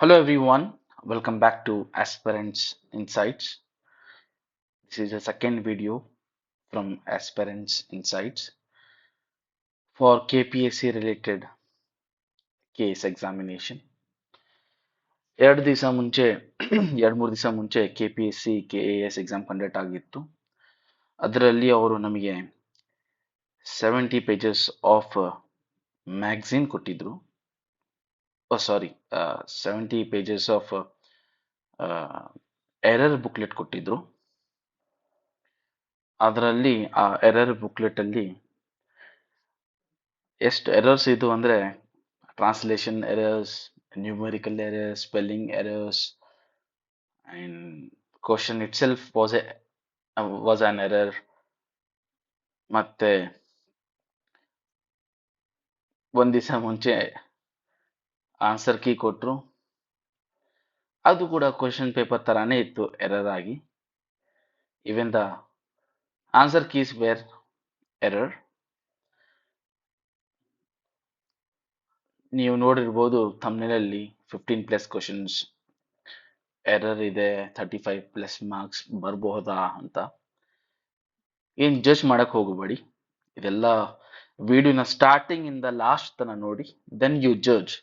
Hello everyone, welcome back to Aspirants Insights. This is the second video from Aspirants Insights for KPSC related case examination. ಎರಡು ದಿವಸ ಮುಂಚೆ ಎರಡು ಮೂರು ದಿವಸ ಮುಂಚೆ KPSC KAS ಎಕ್ಸಾಮ್ ಕಂಡಕ್ಟ್ ಆಗಿತ್ತು. ಅದರಲ್ಲಿ ಅವರು ನಮಗೆ 70 ಪೇಜಸ್ ಆಫ್ ಮ್ಯಾಗಝಿನ್ ಕೊಟ್ಟಿದ್ರು. ಸಾರಿ 70 ಪೇಜಸ್ ಆಫ್ ಎರರ್ ಬುಕ್ಲೆಟ್ ಕೊಟ್ಟಿದ್ರು. ಅದರಲ್ಲಿ ಆ ಎರರ್ ಬುಕ್ಲೆಟ್ ಅಲ್ಲಿ ಎಷ್ಟು ಎರರ್ಸ್ ಇದು ಅಂದ್ರೆ translation errors, numerical errors, spelling errors and question it self was on error. ಮತ್ತೆ ಒಂದ್ ದಿವಸ ಮುಂಚೆ ಆನ್ಸರ್ ಕೀ ಕೊಟ್ರು, ಅದು ಕೂಡ ಕ್ವಶನ್ ಪೇಪರ್ ತರಾನೇ ಇತ್ತು ಎರರ್ ಆಗಿ. Even the answer keys were error. ನೀವು ನೋಡಿರ್ಬೋದು ಥಂಬ್ನೇಲ್ ಅಲ್ಲಿ 15+ ಕ್ವಶನ್ಸ್ ಎರರ್ ಇದೆ, 35+ ಮಾರ್ಕ್ಸ್ ಬರಬಹುದಾ ಅಂತ. ಏನ್ ಜಡ್ಜ್ ಮಾಡಕ್ ಹೋಗಬೇಡಿ, ಇದೆಲ್ಲ ವಿಡಿಯೋನ ಸ್ಟಾರ್ಟಿಂಗ್ ಇಂದ ಲಾಸ್ಟ್ ತನ ನೋಡಿ, ದೆನ್ ಯು ಜಡ್ಜ್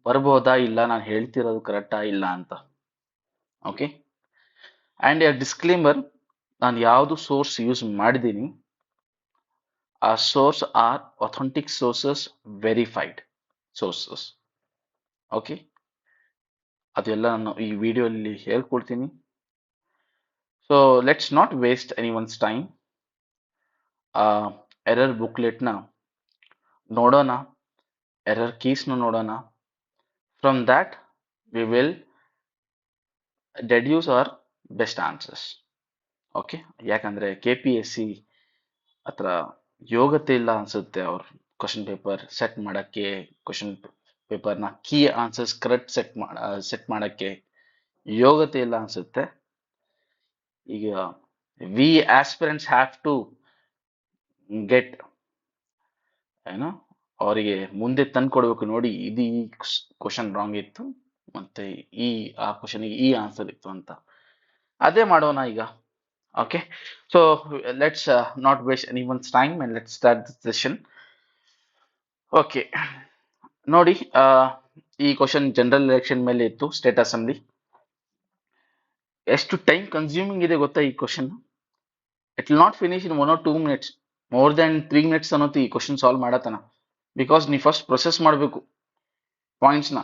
ಬರಬಹುದಾ ಇಲ್ಲ ನಾನು ಹೇಳ್ತಿರೋದು ಕರೆಕ್ಟಾ ಇಲ್ಲ ಅಂತ. ಓಕೆ, ಅಂಡ್ ಎ ಡಿಸ್ಕ್ಲೇಮರ್, ನಾನು ಯಾವುದು ಸೋರ್ಸ್ ಯೂಸ್ ಮಾಡಿದ್ದೀನಿ ಆ source are authentic sources, verified sources. Okay, ಅದೆಲ್ಲ ನಾನು ಈ ವಿಡಿಯೋಲಿ ಹೇಳ್ಕೊಡ್ತೀನಿ. So let's not waste any one's time. Error ಬುಕ್ಲೆಟ್ನ ನೋಡೋಣ, ಎರರ್ ಕೀಸ್ನ ನೋಡೋಣ. From that we will deduce our best answers. Okay, ಯಾಕಂದ್ರೆ KPSC ಹತ್ರ ಯೋಗ್ಯತೆ ಇಲ್ಲ ಅನ್ಸುತ್ತೆ ಅವ್ರ ಕ್ವಶನ್ ಪೇಪರ್ ಸೆಟ್ ಮಾಡಕ್ಕೆ, ಕ್ವಶನ್ ಪೇಪರ್ನ ಕೀ ಆನ್ಸರ್ಸ್ ಕರೆಕ್ಟ್ ಸೆಟ್ ಮಾಡಕ್ಕೆ ಯೋಗ್ಯತೆ ಇಲ್ಲ ಅನ್ಸುತ್ತೆ. ಈಗ we aspirants have to get ಏನೋ ಅವರಿಗೆ ಮುಂದೆ ತಂದು ಕೊಡ್ಬೇಕು. ನೋಡಿ, ಇದು ಈ ಕ್ವಶನ್ ರಾಂಗ್ ಇತ್ತು, ಮತ್ತೆ ಆ ಕ್ವಶನ್ಗೆ ಈ ಆನ್ಸರ್ ಇತ್ತು ಅಂತ. ಅದೇ ಮಾಡೋಣ ಈಗ. Okay, so let's not waste any one's time and let's start the session. Okay, ನೋಡಿ, ಈ ಕ್ವಶನ್ ಜನರಲ್ ಎಲೆಕ್ಷನ್ ಮೇಲೆ ಇತ್ತು, ಸ್ಟೇಟ್ ಅಸೆಂಬ್ಲಿ. ಎಷ್ಟು ಟೈಮ್ ಕನ್ಸ್ಯೂಮಿಂಗ್ ಇದೆ ಗೊತ್ತಾ ಈ question? It will not finish in 1 or 2 minutes. More than 3 minutes ಅನ್ನೋದು ಈ ಕ್ವಶನ್ ಸಾಲ್ವ್ ಮಾಡತ್ತನ. ಬಿಕಾಸ್ ನೀವು ಫಸ್ಟ್ ಪ್ರೊಸೆಸ್ ಮಾಡಬೇಕು ಪಾಯಿಂಟ್ಸ್ನ,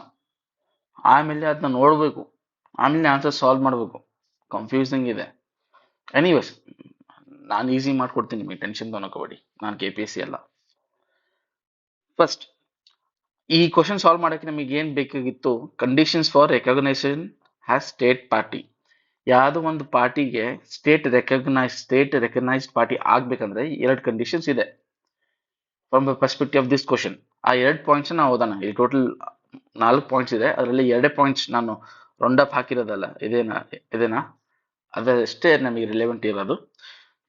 ಆಮೇಲೆ ಅದನ್ನ ನೋಡಬೇಕು, ಆಮೇಲೆ ಆನ್ಸರ್ ಸಾಲ್ವ್ ಮಾಡಬೇಕು. ಕನ್ಫ್ಯೂಸಿಂಗ್ ಇದೆ. ಎನಿವೇಸ್, ನಾನು ಈಸಿ ಮಾಡ್ಕೊಡ್ತೀನಿ, ನಿಮಗೆ ಟೆನ್ಷನ್ ತೊಗೊಬೇಡಿ, ನಾನು KPSC ಅಲ್ಲ. ಫಸ್ಟ್ ಈ ಕ್ವಶನ್ ಸಾಲ್ವ್ ಮಾಡಕ್ಕೆ ನಮಗೆ ಏನ್ ಬೇಕಾಗಿತ್ತು? Conditions for recognisation has state party. ಯಾವುದೋ ಒಂದು ಪಾರ್ಟಿಗೆ ಸ್ಟೇಟ್ ರೆಕಗ್ನೈಸ್ಡ್ ಪಾರ್ಟಿ ಆಗ್ಬೇಕಂದ್ರೆ 2 ಕಂಡೀಷನ್ಸ್ ಇದೆ from the perspective of this question. ಆ 2 ಪಾಯಿಂಟ್ಸ್ ನಾವು ಓದೋಣ. ಇಲ್ಲಿ ಟೋಟಲ್ 4 ಪಾಯಿಂಟ್ಸ್ ಇದೆ, ಅದರಲ್ಲಿ 2 ಪಾಯಿಂಟ್ಸ್ ನಾನು ರೌಂಡ್ ಅಪ್ ಹಾಕಿರೋದಲ್ಲ, ಇದೇನಾ ಅದಷ್ಟೇ ನಮಗೆ ರಿಲೆವೆಂಟ್ ಇರೋದು.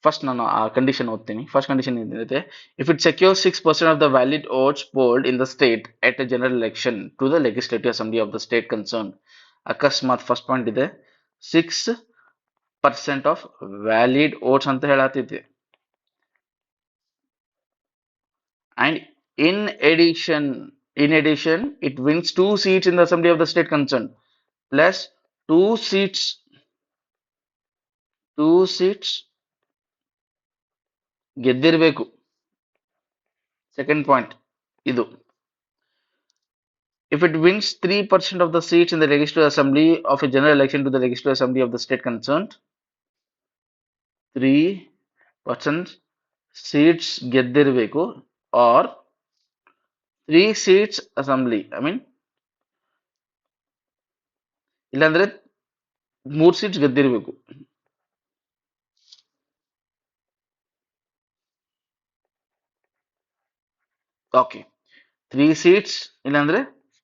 ಫಸ್ಟ್ ನಾನು ಆ ಕಂಡೀಷನ್ ಓದ್ತೀನಿ. ಫಸ್ಟ್ ಕಂಡೀಷನ್ ಏನಿದೆ? If it secure 6% of the valid votes polled in the state at a general election to the legislative assembly of the state concern. ಅಕಸ್ಮಾತ್ ಫಸ್ಟ್ ಪಾಯಿಂಟ್ ಇದೆ 6% ಆಫ್ ವ್ಯಾಲಿಡ್ ವೋಟ್ಸ್ ಅಂತ ಹೇಳತ್ತಿದ್ದೆ. And in addition, it wins 2 seats in the assembly of the state concerned, plus 2 seats ಗೆದ್ದಿರಬೇಕು. Second point ಇದು. If it wins 3% of the seats in the legislative assembly of a general election to the legislative assembly of the state concerned, 3% seats ಗೆದ್ದಿರಬೇಕು, or 3 seats assembly, ಇಲ್ಲಾಂದ್ರೆ 3 seats ಗೆದ್ದಿರಬೇಕು. Okay, 3 seats ಇಲ್ಲಾಂದ್ರೆ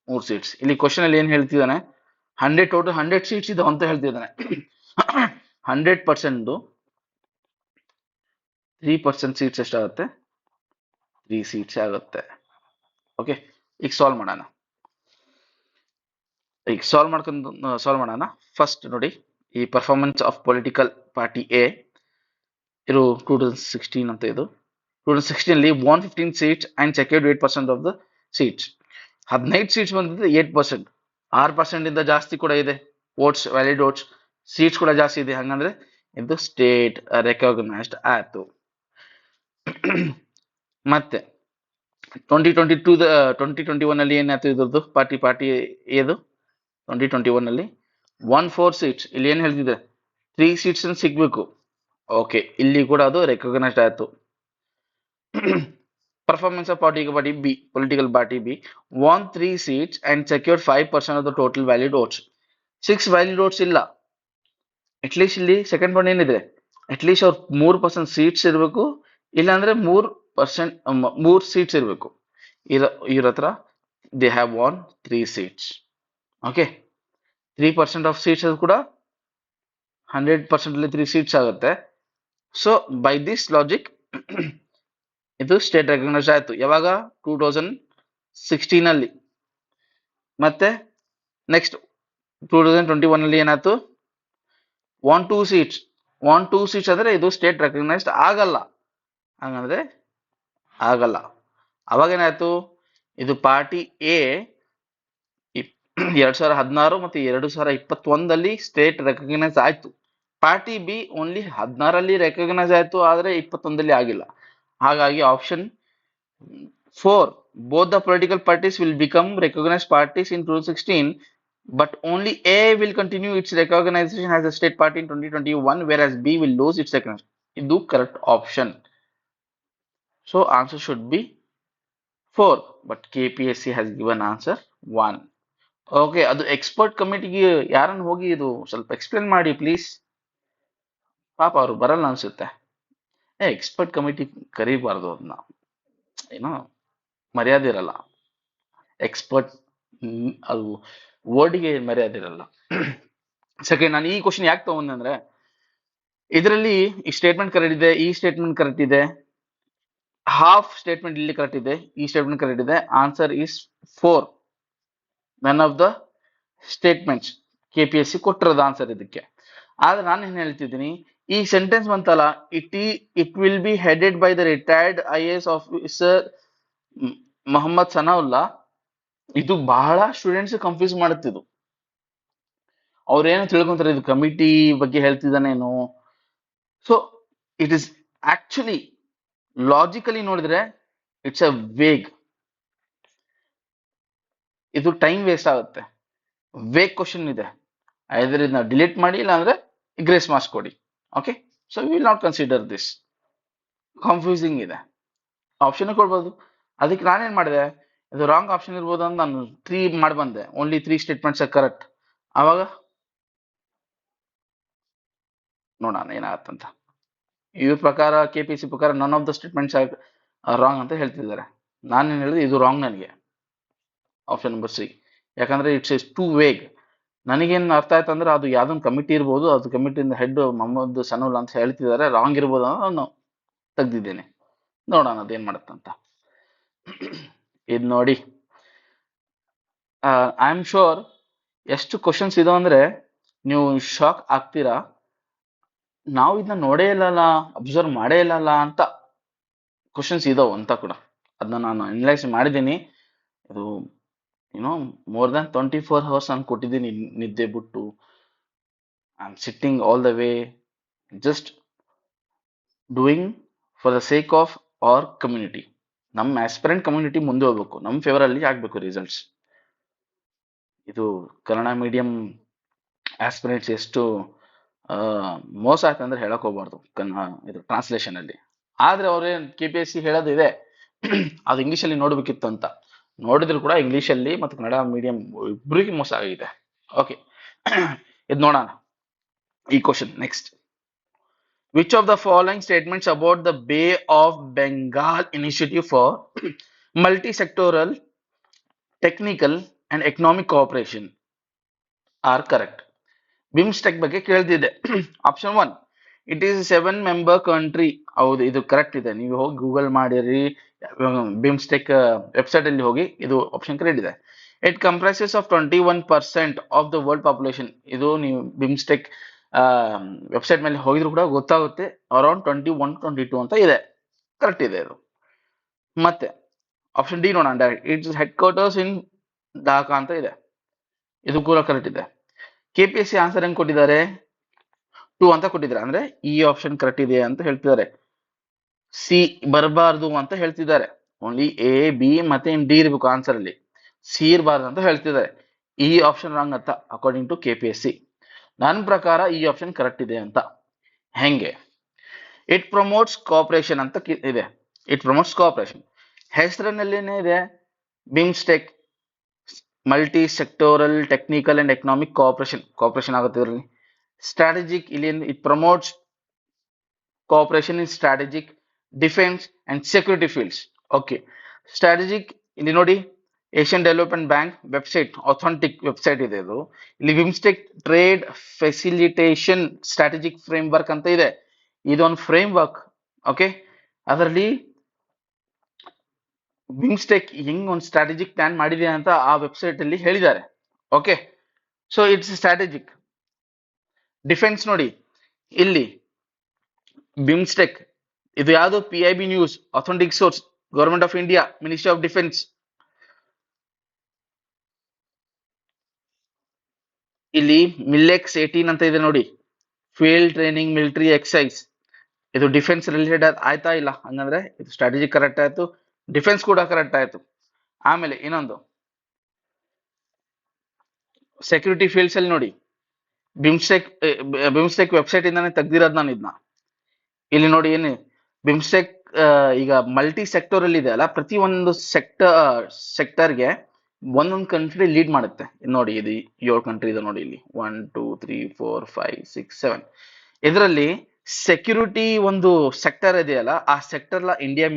3 seats. ಇಲ್ಲಿ question ಅಲ್ಲಿ ಏನ್ ಹೇಳ್ತಿದ್ದಾನೆ? 100 seats ಇದಾವ ಅಂತ ಹೇಳ್ತಿದ್ದಾನೆ. 100% 3% seats ಎಷ್ಟಾಗುತ್ತೆ? 3 ಸೀಟ್ಸ್ ಆಗುತ್ತೆ. ಓಕೆ, ಈಗ ಸಾಲ್ವ್ ಮಾಡೋಣ. ಈಗ ಸಾಲ್ವ್ ಮಾಡೋಣ. ಫಸ್ಟ್ ನೋಡಿ, ಈ performance of political party A ಇರು 2016 ಅಂತ. ಇದು 2016 115 seats and secured 8% of the seats. 15 seats ಬಂದಿದೆ, 8%, 6% ಇಂದ ಜಾಸ್ತಿ ಕೂಡ ಇದೆ. ವೋಟ್ಸ್, ವ್ಯಾಲಿಡ್ ವೋಟ್ಸ್, ಸೀಟ್ಸ್ ಕೂಡ ಜಾಸ್ತಿ ಇದೆ. ಹಂಗಂದ್ರೆ ಇದು ಸ್ಟೇಟ್ ರೆಕಗ್ನೈಸ್ಡ್ ಆಯ್ತು. ಮತ್ತೆ 2021 ಅಲ್ಲಿ ಏನಾಯ್ತು ಇದ್ರದ್ದು ಪಾರ್ಟಿ ಏದು 2021 ಅಲ್ಲಿ 14 ಸೀಟ್ಸ್. ಇಲ್ಲಿ ಏನ್ ಹೇಳ್ತಿದೆ, 3 ಸೀಟ್ಸ್ ಸಿಗ್ಬೇಕು. ಓಕೆ, ಇಲ್ಲಿ ಕೂಡ ಅದು ರೆಕಗ್ನೈಸ್ಡ್ ಆಯ್ತು. Performance of political party B won 3 seats and secured 5% of the total valid votes. 6 valid votes ಇಲ್ಲ. ಅಟ್ಲೀಸ್ಟ್ ಇಲ್ಲಿ ಸೆಕೆಂಡ್ ಪಾಯಿಂಟ್ ಏನಿದೆ, ಅಟ್ಲೀಸ್ಟ್ ಅವ್ರು 3% ಸೀಟ್ಸ್ ಇರಬೇಕು, ಇಲ್ಲಾಂದ್ರೆ 3 ಸೀಟ್ಸ್ ಇರಬೇಕು. ಇವ್ರ ಹತ್ರ they have won 3 seats. Okay, 3% of seats ಅದು ಕೂಡ 100% ಅಲ್ಲಿ 3 ಸೀಟ್ಸ್ ಆಗುತ್ತೆ. ಸೊ ಬೈ ದಿಸ್ ಲಾಜಿಕ್ ಇದು ಸ್ಟೇಟ್ ರೆಕಗ್ನೈಸ್ ಆಯ್ತು. ಯಾವಾಗ? 2016 ಅಲ್ಲಿ. ಮತ್ತೆ ನೆಕ್ಸ್ಟ್ 2021 ಅಲ್ಲಿ ಏನಾಯ್ತು, 2 ಸೀಟ್ಸ್. 2 ಸೀಟ್ಸ್ ಅಂದ್ರೆ ಇದು ಸ್ಟೇಟ್ ರೆಕಗ್ನೈಸ್ಡ್ ಆಗಲ್ಲ. ಹಂಗಂದ್ರೆ ಆಗಲ್ಲ. ಅವಾಗ ಏನಾಯ್ತು, ಇದು ಪಾರ್ಟಿ ಎ 2016 ಮತ್ತೆ 2021 ಸ್ಟೇಟ್ ರೆಕಗ್ನೈಸ್ ಆಯ್ತು. ಪಾರ್ಟಿ ಬಿ ಓನ್ಲಿ 16 ರೆಕಗ್ನೈಸ್ ಆಯ್ತು, ಆದ್ರೆ 21 ಆಗಿಲ್ಲ. ಹಾಗಾಗಿ option 4, both the political parties will become recognised parties in 2016, but only A will continue its recognition as a state party in 2021, whereas B will lose its recognition. ಇದು correct option. So answer should be 4, but KPSC has given answer 1. Okay, ಅದು expert ಕಮಿಟಿಗೆ ಯಾರನ್ನು ಹೋಗಿ ಇದು ಸ್ವಲ್ಪ explain ಮಾಡಿ please. ಪಾಪ ಅವರು ಬರಲ್ಲ ಅನ್ಸುತ್ತೆ. ಎಕ್ಸ್ಪರ್ಟ್ ಕಮಿಟಿ ಕರೀಬಾರ್ದು, ಅದನ್ನ ಏನೋ ಮರ್ಯಾದೆ ಇರಲ್ಲ. ಎಕ್ಸ್ಪರ್ಟ್ ಅದು ವರ್ಡ್ಗೆ ಮರ್ಯಾದೆ ಇರಲ್ಲ. ಸೆಕೆಂಡ್, ನಾನು ಈ ಕ್ವಶನ್ ಯಾಕೆ ತಗೊಂಡೆ ಅಂದ್ರೆ, ಇದರಲ್ಲಿ ಈ ಸ್ಟೇಟ್ಮೆಂಟ್ ಕರೆಕ್ಟ್ ಇದೆ, ಈ ಸ್ಟೇಟ್ಮೆಂಟ್ ಕರೆಕ್ಟ್ ಇದೆ, ಹಾಫ್ ಸ್ಟೇಟ್ಮೆಂಟ್ ಇಲ್ಲಿ ಕರೆಕ್ಟ್ ಇದೆ, ಈ ಸ್ಟೇಟ್ಮೆಂಟ್ ಕರೆಕ್ಟ್ ಇದೆ. Answer is 4. None of the statements KPSC ಕೊಟ್ಟಿರೋದು ಆನ್ಸರ್ ಇದಕ್ಕೆ. ಆದ್ರೆ ನಾನು ಏನ್ ಹೇಳ್ತಿದ್ದೀನಿ, ಈ ಸೆಂಟೆನ್ಸ್ ಬಂತಲ್ಲ, it will be headed by the retired IAS officer Mohammed Sanaullah. ಇದು ಬಹಳ ಸ್ಟೂಡೆಂಟ್ಸ್ ಕನ್ಫ್ಯೂಸ್ ಮಾಡುತ್ತಿದ್ದು. ಅವ್ರೇನು ತಿಳ್ಕೊಂತಾರೆ, ಇದು ಕಮಿಟಿ ಬಗ್ಗೆ ಹೇಳ್ತಿದ್ದಾನೇನು. So it is actually logically ನೋಡಿದ್ರೆ ಇಟ್ಸ್ ಅ ವೇಗ್. ಇದು ಟೈಮ್ ವೇಸ್ಟ್ ಆಗುತ್ತೆ. ವೇಗ್ ಕ್ವಶನ್ ಇದೆ, ಐದರ್ ಇದನ್ನ ಡಿಲೀಟ್ ಮಾಡಿ, ಇಲ್ಲ ಅಂದ್ರೆ ಗ್ರೇಸ್ ಮಾರ್ಕ್ಸ್ ಕೊಡಿ. Okay, so will not consider this. Confusing ಇದೆ, ಆಪ್ಷನ್ ಕೊಡ್ಬೋದು. ಅದಕ್ಕೆ ನಾನೇನ್ ಮಾಡಿದೆ, ಇದು ರಾಂಗ್ ಆಪ್ಷನ್ ಇರ್ಬೋದು ಅಂತ ನಾನು 3 ಮಾಡಿ ಬಂದೆ. Only 3 statements correct. ಅವಾಗ ನೋಡೋಣ ಏನಾಗತ್ತಂತ. ಇವ್ರ ಪ್ರಕಾರ KPSC ಪ್ರಕಾರ ನನ್ ಆಫ್ ದ ಸ್ಟೇಟ್ಮೆಂಟ್ಸ್ ರಾಂಗ್ ಅಂತ ಹೇಳ್ತಿದ್ದಾರೆ. ನಾನೇನು ಹೇಳಿದೆ, ಇದು ರಾಂಗ್ ನನಗೆ, ಆಪ್ಷನ್ ನಂಬರ್ 3. ಯಾಕಂದ್ರೆ ಇಟ್ಸ್ ಇಸ್ ಟು ವೇಗ್. ನನಗೇನು ಅರ್ಥ ಆಯ್ತು ಅಂದ್ರೆ, ಅದು ಯಾವ್ದೊಂದು ಕಮಿಟಿ ಇರ್ಬೋದು, ಅದು ಕಮಿಟಿಯಿಂದ ಹೆಡ್ ಮೊಹಮ್ಮದ್ ಸನಾವುಲ್ಲಾ ಅಂತ ಹೇಳ್ತಿದ್ದಾರೆ, ರಾಂಗ್ ಇರ್ಬೋದು ಅಂತ ನಾನು ತೆಗ್ದಿದ್ದೇನೆ. ನೋಡೋಣ ಅದೇನ್ ಮಾಡುತ್ತಂತ. ಇದು ನೋಡಿ, ಐ ಆಮ್ ಶೋರ್ ಎಷ್ಟು ಕ್ವಶನ್ಸ್ ಇದಾವ ಅಂದ್ರೆ ನೀವು ಶಾಕ್ ಆಗ್ತೀರಾ. ನಾವು ಇದನ್ನ ನೋಡೇ ಇಲ್ಲಲ್ಲ, ಅಬ್ಸರ್ವ್ ಮಾಡೇ ಇಲ್ಲಲ್ಲ ಅಂತ ಕ್ವಶನ್ಸ್ ಇದಾವ ಅಂತ ಕೂಡ. ಅದನ್ನ ನಾನು ಅನಲೈಸ್ ಮಾಡಿದ್ದೀನಿ. ಇದು ಮೋರ್ ದನ್ 24 hours ನಾನು ಕೊಟ್ಟಿದ್ದೀನಿ ನಿದ್ದೆ ಬಿಟ್ಟು. I am sitting all the way, just doing for the sake of our community. ನಮ್ಮ ಆಸ್ಪಿರೆಂಟ್ ಕಮ್ಯುನಿಟಿ ಮುಂದೆ ಹೋಗ್ಬೇಕು, ನಮ್ಮ ಫೇವರ್ ಅಲ್ಲಿ ಆಗ್ಬೇಕು ರಿಸಲ್ಟ್ಸ್. ಇದು ಕನ್ನಡ ಮೀಡಿಯಂ ಆಸ್ಪಿರೆಂಟ್ಸ್ ಎಷ್ಟು ಮೋಸ ಆಯ್ತು ಅಂದ್ರೆ ಹೇಳಕ್ ಹೋಗ್ಬಾರ್ದು ಇದು ಟ್ರಾನ್ಸ್ಲೇಷನ್ ಅಲ್ಲಿ. ಆದ್ರೆ ಅವ್ರೇನ್ KPSC ಹೇಳೋದಿದೆ, ಅದು ಇಂಗ್ಲಿಷ್ ಅಲ್ಲಿ ನೋಡ್ಬೇಕಿತ್ತು ಅಂತ. ನೋಡಿದ್ರು ಕೂಡ ಇಂಗ್ಲಿಷ್ ಅಲ್ಲಿ ಮತ್ತು ಕನ್ನಡ ಮೀಡಿಯಂ ಇಬ್ಬರಿಗೆ ಮೋಸ ಆಗಿದೆ. ಓಕೆ, ಇದು ನೋಡೋಣ ಈ question. Next, which of the following statements about the bay of Bengal initiative for multi sectoral technical and economic cooperation are correct? BIMSTEC ಬಗ್ಗೆ ಕೇಳ್ತಿದ್ದೆ. Option 1, it is 7 member country. ಹೌದು, ಇದು ಕರೆಕ್ಟ್ ಇದೆ. ನೀವು ಹೋಗಿ ಗೂಗಲ್ ಮಾಡಿರಿ, ಬಿಮ್ಸ್ಟೆಕ್ ವೆಬ್ಸೈಟ್ ಅಲ್ಲಿ ಹೋಗಿ, ಇದು ಆಪ್ಷನ್ ಕರೆಕ್ಟ್ ಇದೆ. It comprises of 21% of the world population. ಇದು ನೀವು ಬಿಮ್ಸ್ಟೆಕ್ ವೆಬ್ಸೈಟ್ ಮೇಲೆ ಹೋಗಿದ್ರು ಕೂಡ ಗೊತ್ತಾಗುತ್ತೆ, ಅರೌಂಡ್ 21-22 ಅಂತ ಇದೆ. ಕರೆಕ್ಟ್ ಇದೆ ಇದು. ಮತ್ತೆ ಆಪ್ಷನ್ ಡಿ ನೋಡೋಣ ಡೈರೆಕ್ಟ್. ಇಟ್ಸ್ ಹೆಡ್ ಕ್ವಾರ್ಟರ್ಸ್ ಇನ್ ಢಾಕಾ ಅಂತ ಇದೆ, ಇದು ಕೂಡ ಕರೆಕ್ಟ್ ಇದೆ. KPSC ಆನ್ಸರ್ ಹೆಂಗ್ ಕೊಟ್ಟಿದ್ದಾರೆ, 2 ಅಂತ ಕೊಟ್ಟಿದ್ದಾರೆ, ಅಂದ್ರೆ ಈ ಆಪ್ಷನ್ ಕರೆಕ್ಟ್ ಇದೆ ಅಂತ ಹೇಳ್ತಿದ್ದಾರೆ. ಸಿ ಬರಬಾರ್ದು ಅಂತ ಹೇಳ್ತಿದ್ದಾರೆ. ಓನ್ಲಿ A, B ಮತ್ತೆ D ಇರ್ಬೇಕು ಆನ್ಸರ್ ಅಲ್ಲಿ, ಸಿ ಇರಬಾರ್ದು ಅಂತ ಹೇಳ್ತಿದ್ದಾರೆ. ಈ ಆಪ್ಷನ್ ರಾಂಗ್ ಅಂತ ಅಕಾರ್ಡಿಂಗ್ ಟು KPSC. ನನ್ನ ಪ್ರಕಾರ ಈ ಆಪ್ಷನ್ ಕರೆಕ್ಟ್ ಇದೆ ಅಂತ. ಹೆಂಗೆ? ಇಟ್ ಪ್ರಮೋಟ್ಸ್ ಕೋಆಪರೇಷನ್ ಅಂತ ಇದೆ. ಇಟ್ ಪ್ರಮೋಟ್ಸ್ ಕೋಆಪರೇಷನ್ ಹೆಸರಿನಲ್ಲಿನೇ ಇದೆ. BIMSTEC multi sectoral technical and economic cooperation ಆಗುತ್ತೆ ಇದರಲ್ಲಿ. ಸ್ಟ್ರಾಟಜಿಕ್, ಇಲ್ಲಿ it promotes cooperation in strategic, defence and security fields. Okay, strategic ಇಲ್ಲಿ ನೋಡಿ, Asian development bank website, authentic website ಇದೆ ಇದು. ಇಲ್ಲಿ BIMSTEC trade facilitation strategic frame work ಅಂತ ಇದೆ. ಇದೊಂದು ಫ್ರೇಮ್ ವರ್ಕ್. ಓಕೆ, ಅದರಲ್ಲಿ ಬಿಮ್ಸ್ಟೆಕ್ ಹೆಂಗ್ ಒಂದು ಸ್ಟ್ರಾಟಜಿಕ್ ಪ್ಲಾನ್ ಮಾಡಿದೆ ಅಂತ ಆ ವೆಬ್ಸೈಟ್ ಅಲ್ಲಿ ಹೇಳಿದ್ದಾರೆ. Okay, so it's strategic. Defence ನೋಡಿ, ಇಲ್ಲಿ ಬಿಮ್ಸ್ಟೆಕ್ ಇದು ಯಾವುದು, PIB news, authentic source, government of India, ministry of defence. ಇಲ್ಲಿ ಮಿಲ್ಲೆಕ್ಸ್ 18 ಅಂತ ಇದೆ ನೋಡಿ, ಫೀಲ್ಡ್ ಟ್ರೈನಿಂಗ್ ಮಿಲಿಟರಿ ಎಕ್ಸೈಸ್. ಇದು ಡಿಫೆನ್ಸ್ ರಿಲೇಟೆಡ್ ಆಯ್ತಾ ಇಲ್ಲ? ಹಂಗಂದ್ರೆ ಇದು ಸ್ಟ್ರಾಟಜಿ ಕರೆಕ್ಟ್ ಆಯ್ತು, ಡಿಫೆನ್ಸ್ ಕೂಡ ಕರೆಕ್ಟ್ ಆಯ್ತು. ಆಮೇಲೆ ಇನ್ನೊಂದು ಸೆಕ್ಯೂರಿಟಿ ಫೀಲ್ಡ್ಸ್ ಅಲ್ಲಿ ನೋಡಿ, ಬಿಮ್ಸ್ಟೆಕ್ ವೆಬ್ಸೈಟ್ ಇಂದಾನೆ ತೆಗ್ದಿರೋದು ನಾನು ಇದನ್ನ. ಇಲ್ಲಿ ನೋಡಿ ಏನು ಬಿಮ್ಸ್ಟೆಕ್ ಈಗ ಮಲ್ಟಿ ಸೆಕ್ಟರ್ ಅಲ್ಲಿ ಇದೆ ಅಲ್ಲ, ಪ್ರತಿ ಒಂದು ಸೆಕ್ಟರ್ಗೆ ಒಂದೊಂದು ಕಂಟ್ರಿ ಲೀಡ್ ಮಾಡುತ್ತೆ. ನೋಡಿ ಇದು 7 ಕಂಟ್ರಿ ಇದೆ ನೋಡಿ, ಇಲ್ಲಿ 1 2 3 4 5 6 7. ಇದರಲ್ಲಿ ಸೆಕ್ಯೂರಿಟಿ ಒಂದು ಸೆಕ್ಟರ್ ಇದೆಯಲ್ಲ, ಆ ಸೆಕ್ಟರ್ ಇಂಡಿಯಾ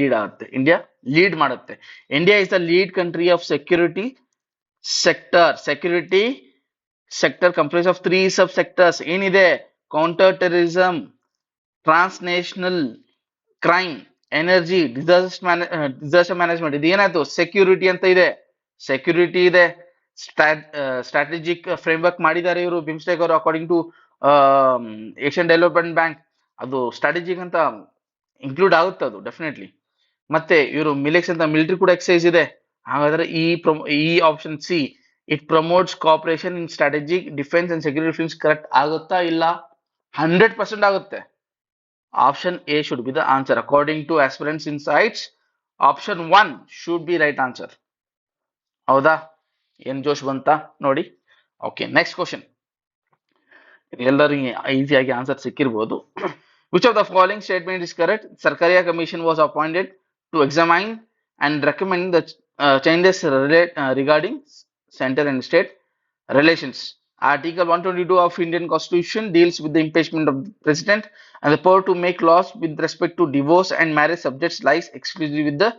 ಲೀಡ್ ಆಗುತ್ತೆ, ಇಂಡಿಯಾ ಲೀಡ್ ಮಾಡುತ್ತೆ. India is the lead country of security sector comprise of 3 sub sectors. ಏನಿದೆ, counter terrorism, transnational crime, energy, disaster management. ಇದು ಏನಾಯ್ತು, ಸೆಕ್ಯೂರಿಟಿ ಅಂತ ಇದೆ. ಸೆಕ್ಯೂರಿಟಿ ಇದೆ, ಸ್ಟ್ರಾಟಜಿಕ್ ಫ್ರೇಮ್ ವರ್ಕ್ ಮಾಡಿದ್ದಾರೆ ಇವರು ಬಿಮ್ಸ್ಟೆಕ್ ಅವರು according to Asian development bank. ಅದು ಸ್ಟ್ರಾಟಜಿಕ್ ಅಂತ ಇನ್ಕ್ಲೂಡ್ ಆಗುತ್ತೆ ಅದು ಡೆಫಿನೆಟ್ಲಿ. ಮತ್ತೆ ಇವರು ಮಿಲೆಕ್ಸ್ ಅಂತ ಮಿಲಿಟರಿ ಕೂಡ ಎಕ್ಸೈಸ್ ಇದೆ. ಹಾಗಾದ್ರೆ ಈ option C, it promotes cooperation in strategic, defence and security fields correct ಆಗುತ್ತಾ ಇಲ್ಲ? 100% ಆಗುತ್ತೆ. Option A should be the answer according to aspirants insights. Option 1 should be right answer. ಹೌದಾ? ಏನ್ ಜೋಶ್ ಬಂತ ನೋಡಿ. Okay, next question. ಎಲ್ಲರಿಗೂ ಈಸಿಯಾಗಿ ಆನ್ಸರ್ ಸಿಕ್ಕಿರ್ಬೋದು. Which of the following statement is correct? Sarkaria commission was appointed to examine and recommend the changes regarding center and state relations. Article 122 of Indian Constitution deals with the impeachment of the president, and the power to make laws with respect to divorce and marriage subjects lies exclusively with the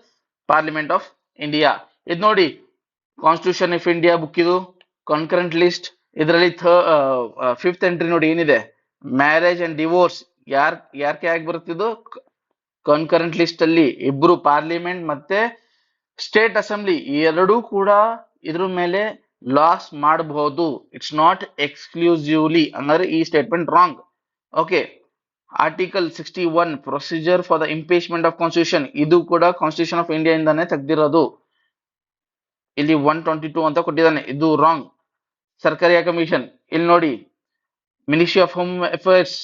Parliament of India. ಇದು ನೋಡಿ, constitution of India book ಇದು, concurrent list. ಇದರಲ್ಲಿ 5th entry ನೋಡಿ ಏನಿದೆ, marriage and divorce ಯಾರ್ಕೆ ಆಗಿ ಬರುತ್ತಿದ್ದು, concurrent list ಅಲ್ಲಿ ಇಬ್ರು ಪಾರ್ಲಿಮೆಂಟ್ ಮತ್ತೆ ಸ್ಟೇಟ್ ಅಸೆಂಬ್ಲಿ ಎರಡೂ ಕೂಡ ಇದ್ರ ಮೇಲೆ ಲಾಸ್ ಮಾಡಬಹುದು. ಇಟ್ಸ್ ನಾಟ್ ಎಕ್ಸ್ಕ್ಲೂಸಿವ್ಲಿ, ಅಂದ್ರೆ ಈ statement wrong. Okay, article 61 procedure for the impeachment of constitution, ಇದು ಕೂಡ ಕಾನ್ಸ್ಟಿಟ್ಯೂಷನ್ ಆಫ್ ಇಂಡಿಯಾ ಇಂದಾನೆ ತೆಗ್ದಿರೋದು. ಇಲ್ಲಿ 122 ಅಂತ ಕೊಟ್ಟಿದ್ದಾನೆ, ಇದು ರಾಂಗ್. ಸರ್ಕಾರಿಯಾ ಕಮಿಷನ್ ಇಲ್ಲಿ ನೋಡಿ, ministry of home affairs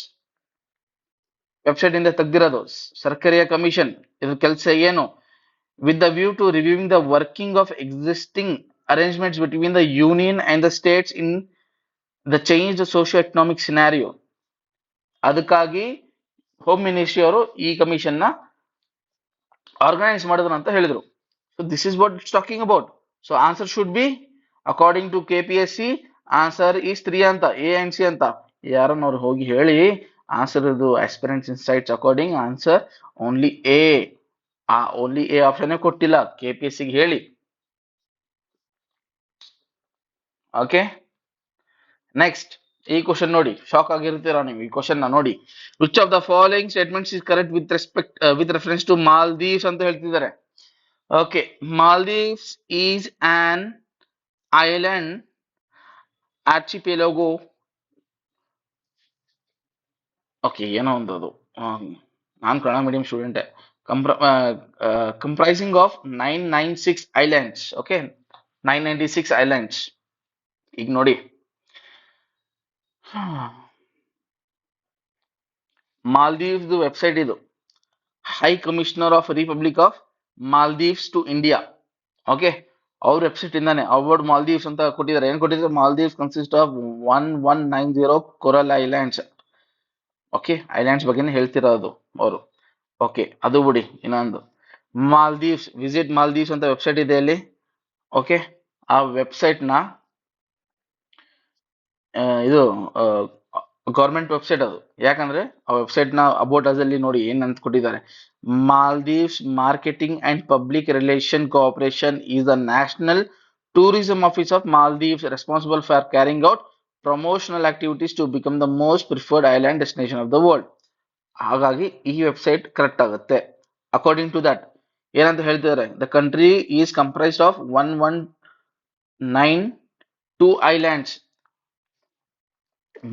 website ಇಂದ ತೆಗ್ದಿರೋದು. ಸರ್ಕಾರಿಯಾ ಕಮಿಷನ್ ಇದ್ರ ಕೆಲಸ ಏನು, with the view to reviewing the working of existing arrangements between the union and the states in the changed socio-economic scenario. ಅದಕ್ಕಾಗಿ ಹೋಮ್ ಮಿನಿಸ್ಟ್ರಿ ಅವರು ಈ ಕಮಿಷನ್ ನ ಆರ್ಗನೈಸ್ ಮಾಡಿದ್ರು ಅಂತ ಹೇಳಿದ್ರು. So this is what it's talking about. So answer should be according to KPSC answer is 3 ಅಂತ, A and C ಅಂತ. ಯಾರನ್ನವ್ರು ಹೋಗಿ ಹೇಳಿ ಆನ್ಸರ್ ಇದು aspirants insights according answer only A. Only A option ಕೊಟ್ಟಿಲ್ಲ, KPSC ಗೆ ಹೇಳಿ. ಓಕೆ, ನೆಕ್ಸ್ಟ್ ಈ question ನೋಡಿ, ಶಾಕ್ ಆಗಿರ್ತೀರಾ ನೀವು ಈ ಕ್ವಶನ್ ನ ನೋಡಿ. Which of the following statements is correct with reference to Maldives ಅಂತ ಹೇಳ್ತಿದ್ದಾರೆ. Okay, Maldives is an island archipelago. Okay ಏನೋ ಒಂದು ಅದು ನಾನು ಕನ್ನಡ ಮೀಡಿಯಂ ಸ್ಟೂಡೆಂಟೇ. Comprising of 996 islands. Okay, 996 islands. ಈಗ ನೋಡಿ, ಮಾಲ್ದೀವ್ಸ್ ವೆಬ್ಸೈಟ್ ಇದು. High commissioner of republic of Maldives to India. Okay, ಅವ್ರ ವೆಬ್ಸೈಟ್ ಇಂದಾನೆ ಅವಾರ್ಡ್ ಮಾಲ್ದೀವ್ಸ್ ಅಂತ ಕೊಟ್ಟಿದ್ದಾರೆ. ಏನ್ ಕೊಟ್ಟಿದ್ದಾರೆ? Maldives consist of 1190 coral islands. Okay, islands ಬಗ್ಗೆನೇ ಹೇಳ್ತಿರೋದು ಅವರು. ಓಕೆ, ಅದು ಬಿಡಿ. ಇನ್ನೊಂದು ಮಾಲ್ದೀವ್ಸ್, ವಿಸಿಟ್ ಮಾಲ್ದೀವ್ಸ್ ಅಂತ ವೆಬ್ಸೈಟ್ ಇದೆ ಅಲ್ಲಿ. ಓಕೆ, ಆ ವೆಬ್ಸೈಟ್ನ ಇದು ಗೌರ್ಮೆಂಟ್ ವೆಬ್ಸೈಟ್ ಅದು. ಯಾಕಂದ್ರೆ ಆ ವೆಬ್ಸೈಟ್ನ ಅಬೌಟ್ ಅಸ್ ಅಲ್ಲಿ ನೋಡಿ ಏನ್ ಅಂತ ಕೊಟ್ಟಿದ್ದಾರೆ. Maldives marketing and public relation cooperation is the national tourism office of Maldives responsible for carrying out promotional activities to become the most preferred island destination of the world. ಹಾಗಾಗಿ ಈ ವೆಬ್ಸೈಟ್ ಕರೆಕ್ಟ್ ಆಗುತ್ತೆ. According to that ಏನಂತ ಹೇಳ್ತಿದ್ದಾರೆ? The country is comprised of 1192 islands.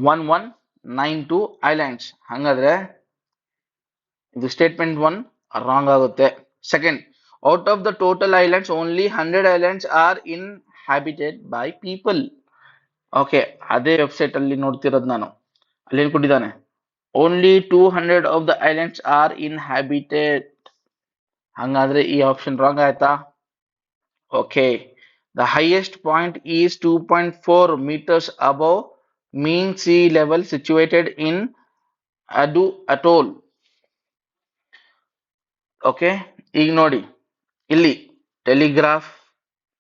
1192 islands. ಹಂಗಾದ್ರೆ ಇದು statement 1 wrong ಆಗುತ್ತೆ. Second, out of the total islands only 100 islands are inhabited by people. Okay, ಅದೇ website ಅಲ್ಲಿ ನೋಡ್ತಿರೋದು ನಾನು. ಅಲ್ಲಿ ಏನ್ ಕೊಟ್ಟಿದ್ದಾನೆ? Only 200 of the islands are inhabited. ಹಂಗಾದ್ರೆ ಈ ಆಪ್ಷನ್ ರಾಂಗ್ ಆಯ್ತಾ? Okay, the highest point is 2.4 meters above mean sea level situated in Adu Atoll. Okay, ಈಗ ನೋಡಿ ಇಲ್ಲಿ ಟೆಲಿಗ್ರಾಫ್,